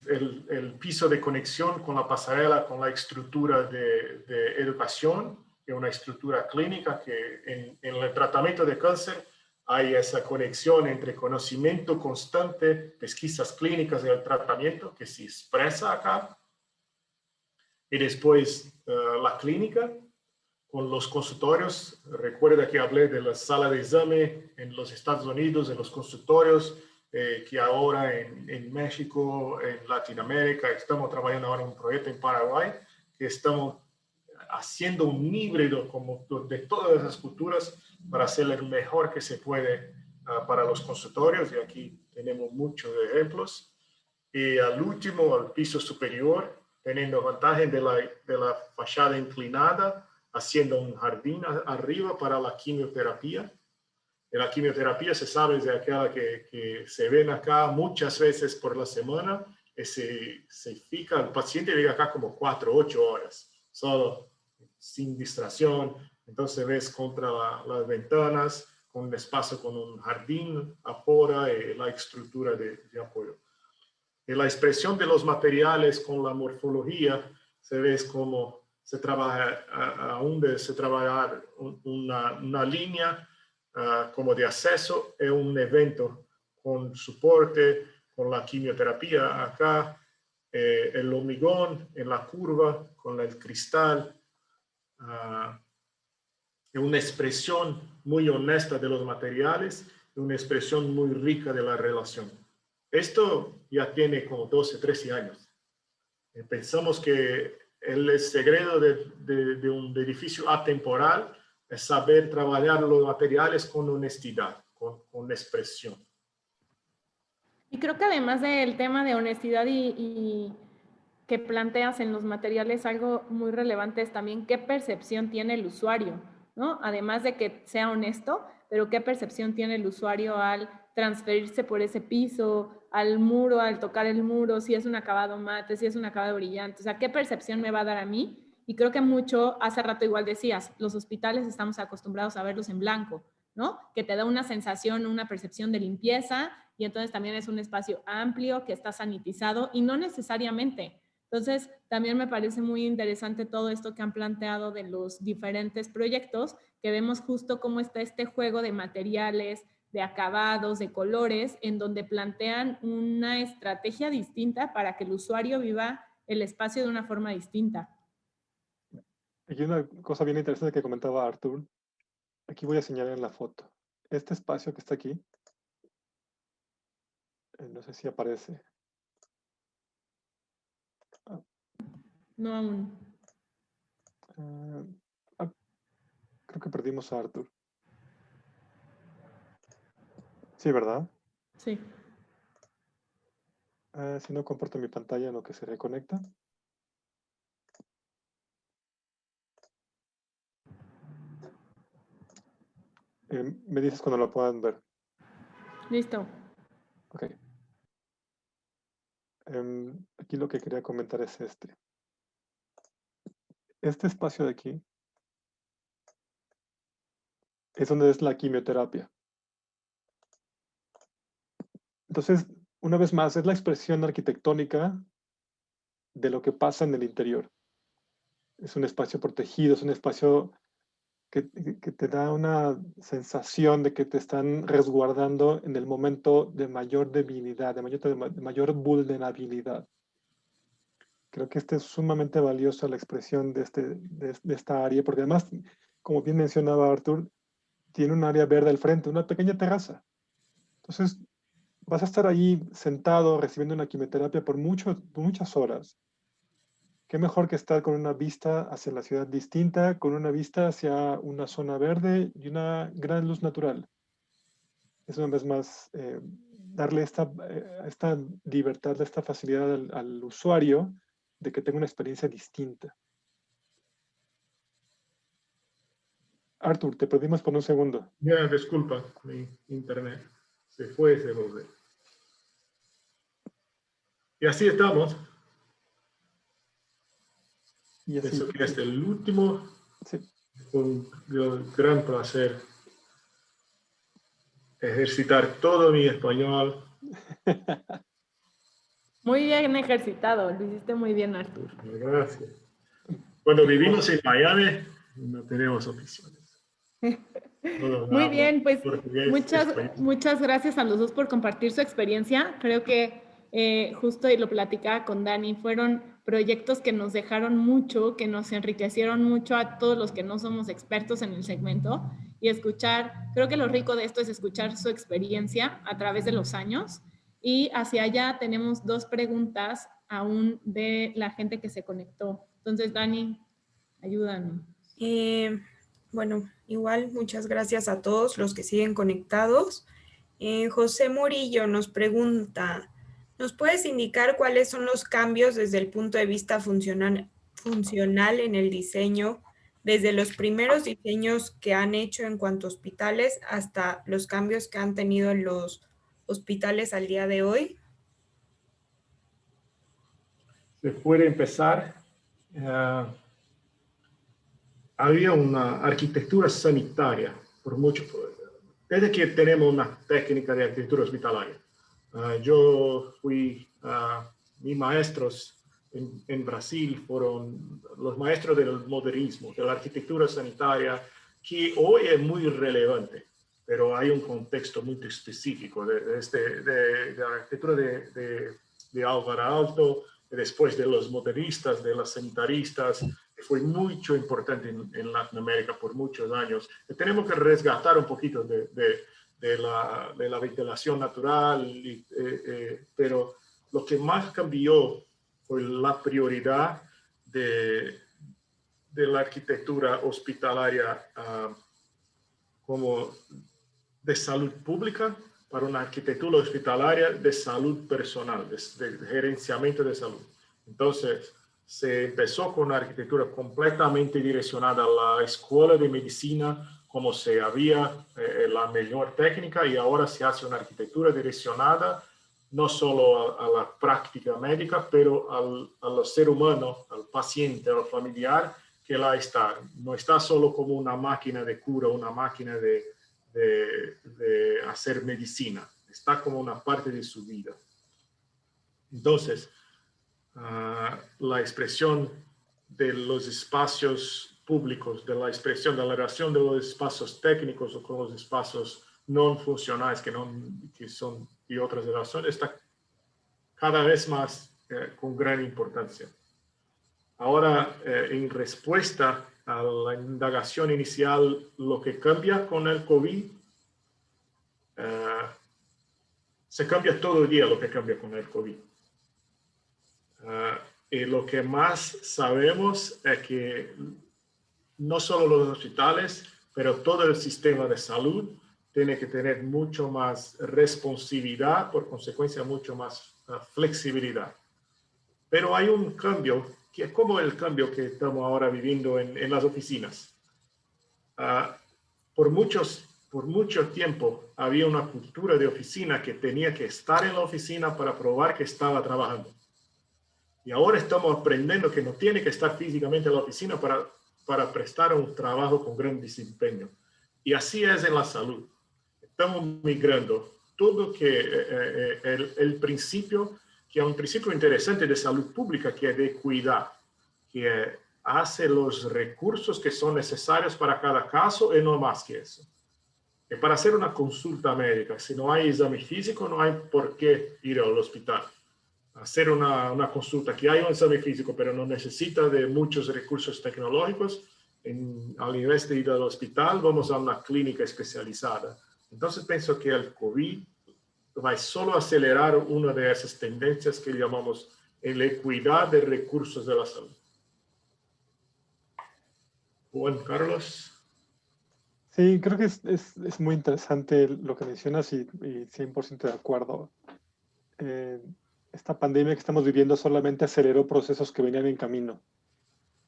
el piso de conexión con la pasarela, con la estructura de educación y una estructura clínica que en el tratamiento de cáncer hay esa conexión entre conocimiento constante, pesquisas clínicas y el tratamiento que se expresa acá. Y después la clínica con los consultorios. Recuerda que hablé de la sala de examen en los Estados Unidos, en los consultorios, que ahora en México, en Latinoamérica, estamos trabajando ahora en un proyecto en Paraguay, que estamos haciendo un híbrido como de todas esas culturas para hacer el mejor que se puede para los consultorios, y aquí tenemos muchos ejemplos. Y al último, al piso superior, teniendo ventaja de la fachada inclinada, haciendo un jardín arriba para la quimioterapia. Y la quimioterapia se sabe de aquella que se ven acá muchas veces por la semana, y el paciente vive acá como 4 o 8 horas, solo, sin distracción. Entonces ves contra las ventanas, con un espacio con un jardín afuera y la estructura de apoyo. Y la expresión de los materiales con la morfología, se ve como se trabaja, una línea como de acceso es un evento con soporte, con la quimioterapia acá, el hormigón en la curva, con el cristal. Es una expresión muy honesta de los materiales, una expresión muy rica de la relación. Esto ya tiene como 12, 13 años. Pensamos que el secreto de un edificio atemporal es saber trabajar los materiales con honestidad, con expresión. Y creo que además del tema de honestidad y que planteas en los materiales, algo muy relevante es también qué percepción tiene el usuario, ¿no? Además de que sea honesto, pero qué percepción tiene el usuario al transferirse por ese piso, al muro, al tocar el muro, si es un acabado mate, si es un acabado brillante, o sea, qué percepción me va a dar a mí. Y creo que mucho, hace rato igual decías, los hospitales estamos acostumbrados a verlos en blanco, ¿no? Que te da una sensación, una percepción de limpieza, y entonces también es un espacio amplio que está sanitizado y no necesariamente. Entonces, también me parece muy interesante todo esto que han planteado de los diferentes proyectos, que vemos justo cómo está este juego de materiales, de acabados, de colores, en donde plantean una estrategia distinta para que el usuario viva el espacio de una forma distinta. Aquí una cosa bien interesante que comentaba Artur. Aquí voy a señalar en la foto. Este espacio que está aquí, no sé si aparece. No aún. Creo que perdimos a Artur. Sí, ¿verdad? Sí. Si no comparto mi pantalla en lo que se reconecta. Me dices cuando lo puedan ver. Listo. Ok. Aquí lo que quería comentar es este. Este espacio de aquí es donde es la quimioterapia. Entonces, una vez más, es la expresión arquitectónica de lo que pasa en el interior. Es un espacio protegido, es un espacio que te da una sensación de que te están resguardando en el momento de mayor debilidad, de mayor vulnerabilidad. Creo que es sumamente valiosa la expresión de esta área, porque además, como bien mencionaba Artur, tiene un área verde al frente, una pequeña terraza. Entonces, vas a estar ahí sentado recibiendo una quimioterapia por muchas horas. Qué mejor que estar con una vista hacia la ciudad distinta, con una vista hacia una zona verde y una gran luz natural. Es una vez más darle esta libertad, esta facilidad al usuario de que tenga una experiencia distinta. Artur, te perdimos por un segundo. Ya, disculpa, mi internet se fue, se volvió. Y así estamos. Y así, Pienso que es el último. sí. un gran placer ejercitar todo mi español. Muy bien ejercitado, lo hiciste muy bien, Artur. Gracias. Cuando vivimos en Miami, no tenemos opciones. Muy bien, pues Portugués, español. muchas gracias a los dos por compartir su experiencia. Creo que justo y lo platicaba con Dani, fueron proyectos que nos dejaron mucho, que nos enriquecieron mucho a todos los que no somos expertos en el segmento y escuchar, creo que lo rico de esto es escuchar su experiencia a través de los años. Y hacia allá tenemos dos preguntas aún de la gente que se conectó. Entonces, Dani, ayúdanos. Bueno, igual muchas gracias a todos los que siguen conectados. José Murillo nos pregunta, ¿nos puedes indicar cuáles son los cambios desde el punto de vista funcional en el diseño, desde los primeros diseños que han hecho en cuanto a hospitales hasta los cambios que han tenido en los hospitales al día de hoy? Se puede empezar. Había una arquitectura sanitaria por mucho, desde que tenemos una técnica de arquitectura hospitalaria. Yo fui, mis maestros en Brasil fueron los maestros del modernismo, de la arquitectura sanitaria, que hoy es muy relevante, pero hay un contexto muy específico de la arquitectura de Álvaro Aalto, después de los modernistas, de los sanitaristas, que fue mucho importante en Latinoamérica por muchos años. Tenemos que resgatar un poquito de la ventilación natural, pero lo que más cambió fue la prioridad de la arquitectura hospitalaria como de salud pública para una arquitectura hospitalaria de salud personal, de gerenciamiento de salud. Entonces, se empezó con una arquitectura completamente direccionada a la escuela de medicina, como se había la mejor técnica, y ahora se hace una arquitectura direccionada no solo a la práctica médica, pero al ser humano, al paciente, al familiar, que la está. No está solo como una máquina de cura, una máquina de hacer medicina. Está como una parte de su vida. Entonces, la expresión de los espacios públicos, de la expresión de la relación de los espacios técnicos o con los espacios no funcionales que son y otras relaciones, está cada vez más con gran importancia. Ahora, en respuesta a la indagación inicial, lo que cambia con el COVID, se cambia todo el día lo que cambia con el COVID. Y lo que más sabemos es que no solo los hospitales, pero todo el sistema de salud tiene que tener mucho más responsabilidad, por consecuencia mucho más flexibilidad. Pero hay un cambio, que es como el cambio que estamos ahora viviendo en las oficinas. Por mucho tiempo había una cultura de oficina que tenía que estar en la oficina para probar que estaba trabajando. Y ahora estamos aprendiendo que no tiene que estar físicamente en la oficina para prestar un trabajo con gran desempeño. Y así es en la salud. Estamos migrando todo que el principio, que es un principio interesante de salud pública, que es de cuidar, que hace los recursos que son necesarios para cada caso y no más que eso. Y para hacer una consulta médica, si no hay examen físico, no hay por qué ir al hospital. Hacer una consulta que hay un examen físico, pero no necesita de muchos recursos tecnológicos, al invés de ir al hospital, vamos a una clínica especializada. Entonces pienso que el COVID va a solo acelerar una de esas tendencias que llamamos la equidad de recursos de la salud. Juan Carlos. Sí, creo que es muy interesante lo que mencionas y 100% de acuerdo. Esta pandemia que estamos viviendo solamente aceleró procesos que venían en camino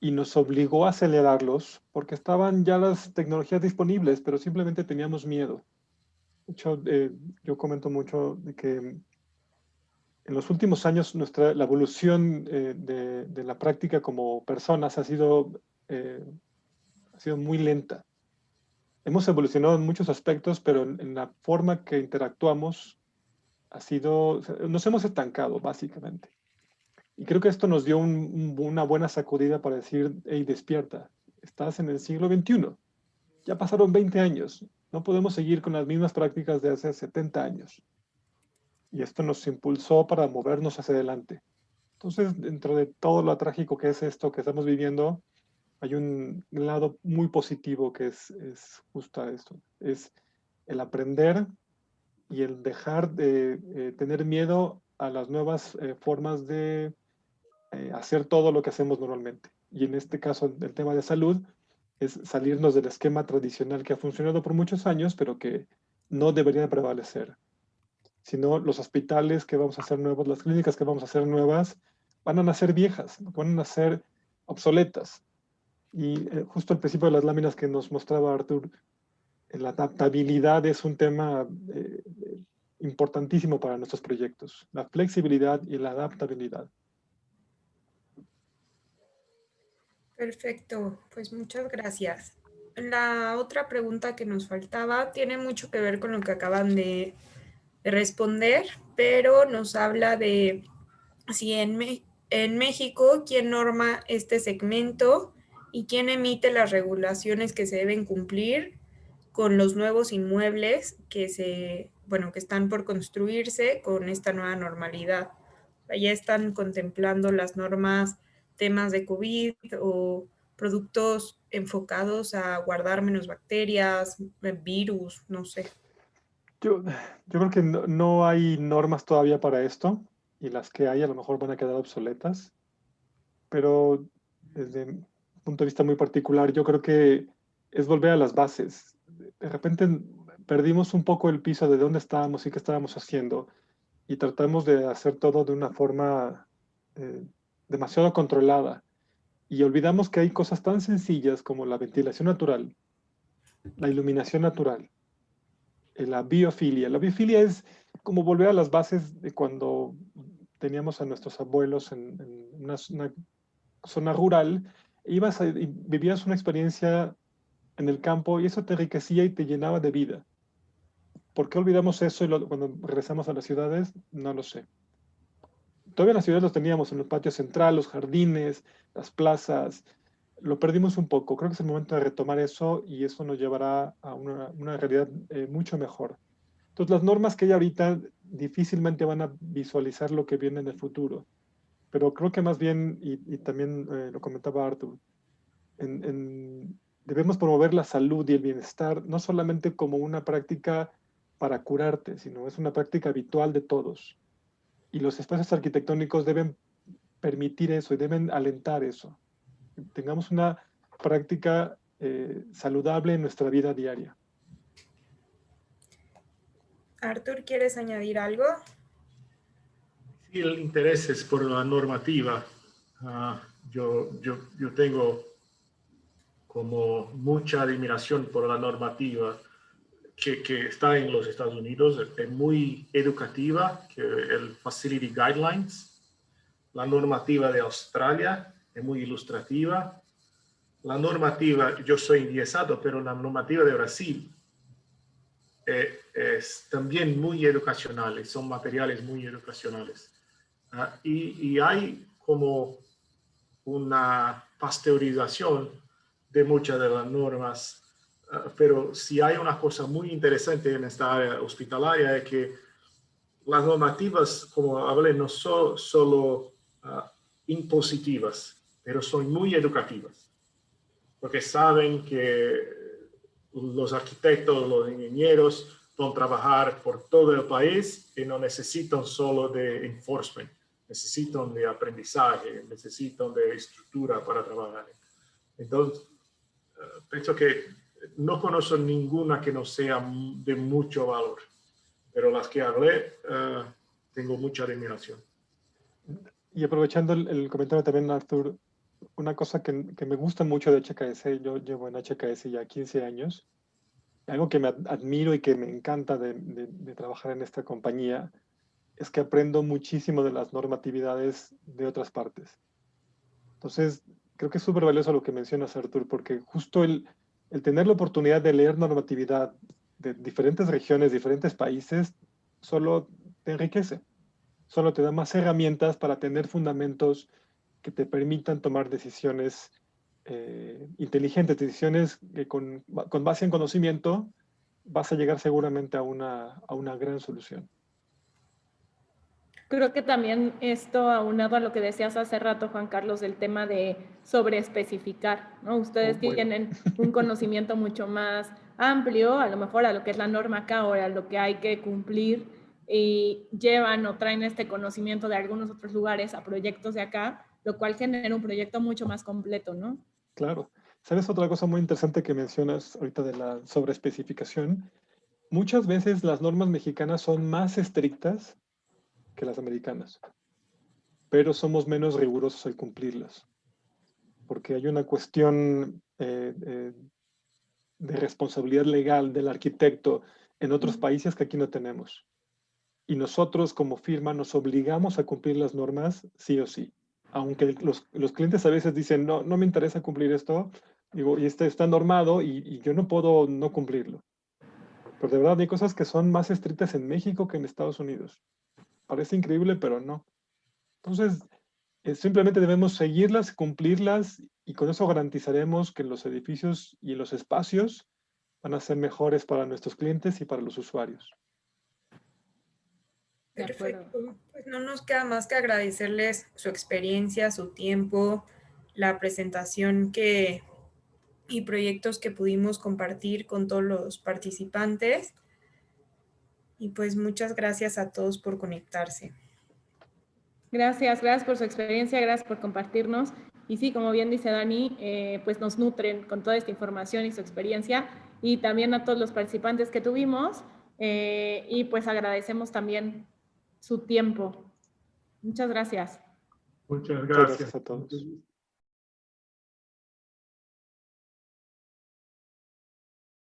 y nos obligó a acelerarlos porque estaban ya las tecnologías disponibles, pero simplemente teníamos miedo. De hecho, yo comento mucho de que en los últimos años la evolución de la práctica como personas ha sido ha sido muy lenta. Hemos evolucionado en muchos aspectos, pero en la forma que interactuamos nos hemos estancado, básicamente. Y creo que esto nos dio una buena sacudida para decir, hey, despierta, estás en el siglo XXI. Ya pasaron 20 años. No podemos seguir con las mismas prácticas de hace 70 años. Y esto nos impulsó para movernos hacia adelante. Entonces, dentro de todo lo trágico que es esto que estamos viviendo, hay un lado muy positivo que es justo esto. Es el aprender y el dejar de tener miedo a las nuevas formas de hacer todo lo que hacemos normalmente. Y en este caso, el tema de salud, es salirnos del esquema tradicional que ha funcionado por muchos años, pero que no debería prevalecer. Sino los hospitales que vamos a hacer nuevos, las clínicas que vamos a hacer nuevas, van a nacer viejas, van a nacer obsoletas. Y justo al principio de las láminas que nos mostraba Artur, la adaptabilidad es un tema importantísimo para nuestros proyectos. La flexibilidad y la adaptabilidad. Perfecto, pues muchas gracias. La otra pregunta que nos faltaba tiene mucho que ver con lo que acaban de responder, pero nos habla de si en México, ¿quién norma este segmento y quién emite las regulaciones que se deben cumplir con los nuevos inmuebles que están por construirse con esta nueva normalidad? Ya están contemplando las normas, temas de COVID o productos enfocados a guardar menos bacterias, virus, no sé. Yo creo que no hay normas todavía para esto, y las que hay a lo mejor van a quedar obsoletas, pero desde un punto de vista muy particular, yo creo que es volver a las bases. De repente perdimos un poco el piso de dónde estábamos y qué estábamos haciendo, y tratamos de hacer todo de una forma demasiado controlada, y olvidamos que hay cosas tan sencillas como la ventilación natural, la iluminación natural, la biofilia. La biofilia es como volver a las bases de cuando teníamos a nuestros abuelos en una zona rural, y vivías una experiencia en el campo y eso te enriquecía y te llenaba de vida. ¿Por qué olvidamos eso cuando regresamos a las ciudades? No lo sé. Todavía en las ciudades los teníamos en el patio central, los jardines, las plazas. Lo perdimos un poco. Creo que es el momento de retomar eso, y eso nos llevará a una realidad mucho mejor. Entonces, las normas que hay ahorita difícilmente van a visualizar lo que viene en el futuro. Pero creo que más bien, y también lo comentaba Artur, debemos promover la salud y el bienestar, no solamente como una práctica para curarte, sino es una práctica habitual de todos. Y los espacios arquitectónicos deben permitir eso y deben alentar eso. Tengamos una práctica saludable en nuestra vida diaria. Artur, ¿quieres añadir algo? Sí, el interés es por la normativa. Yo tengo como mucha admiración por la normativa que está en los Estados Unidos. Es muy educativa, que el Facility Guidelines. La normativa de Australia es muy ilustrativa. La normativa, yo soy endiesado, pero la normativa de Brasil es también muy educacional, son materiales muy educacionales. Y hay como una pasteurización de muchas de las normas, pero sí hay una cosa muy interesante en esta área hospitalaria, es que las normativas, como hablé, no son solo impositivas, pero son muy educativas, porque saben que los arquitectos, los ingenieros van a trabajar por todo el país y no necesitan solo de enforcement, necesitan de aprendizaje, necesitan de estructura para trabajar. Entonces, pienso que no conozco ninguna que no sea de mucho valor, pero las que hablé, tengo mucha admiración. Y aprovechando el comentario también, Artur, una cosa que me gusta mucho de HKS, yo llevo en HKS ya 15 años, algo que me admiro y que me encanta de trabajar en esta compañía, es que aprendo muchísimo de las normatividades de otras partes. Entonces, creo que es súper valioso lo que mencionas, Artur, porque justo el tener la oportunidad de leer normatividad de diferentes regiones, diferentes países, solo te enriquece, solo te da más herramientas para tener fundamentos que te permitan tomar decisiones inteligentes, decisiones que con base en conocimiento vas a llegar seguramente a una gran solución. Creo que también esto, aunado a lo que decías hace rato, Juan Carlos, del tema de sobreespecificar, ¿no? Ustedes tienen un conocimiento mucho más amplio, a lo mejor a lo que es la norma acá o a lo que hay que cumplir, y llevan o traen este conocimiento de algunos otros lugares a proyectos de acá, lo cual genera un proyecto mucho más completo, ¿no? Claro. ¿Sabes otra cosa muy interesante que mencionas ahorita de la sobreespecificación? Muchas veces las normas mexicanas son más estrictas que las americanas, pero somos menos rigurosos al cumplirlas, porque hay una cuestión de responsabilidad legal del arquitecto en otros países que aquí no tenemos. Y nosotros como firma nos obligamos a cumplir las normas sí o sí. Aunque los clientes a veces dicen, no, no me interesa cumplir esto, digo, y está normado y yo no puedo no cumplirlo. Pero de verdad hay cosas que son más estrictas en México que en Estados Unidos. Parece increíble, pero no. Entonces, simplemente debemos seguirlas, cumplirlas, y con eso garantizaremos que los edificios y los espacios van a ser mejores para nuestros clientes y para los usuarios. Perfecto. Pues no nos queda más que agradecerles su experiencia, su tiempo, la presentación y proyectos que pudimos compartir con todos los participantes. Y pues muchas gracias a todos por conectarse. Gracias por su experiencia, gracias por compartirnos. Y sí, como bien dice Dani, pues nos nutren con toda esta información y su experiencia. Y también a todos los participantes que tuvimos. Y pues agradecemos también su tiempo. Muchas gracias. Muchas Muchas gracias a todos.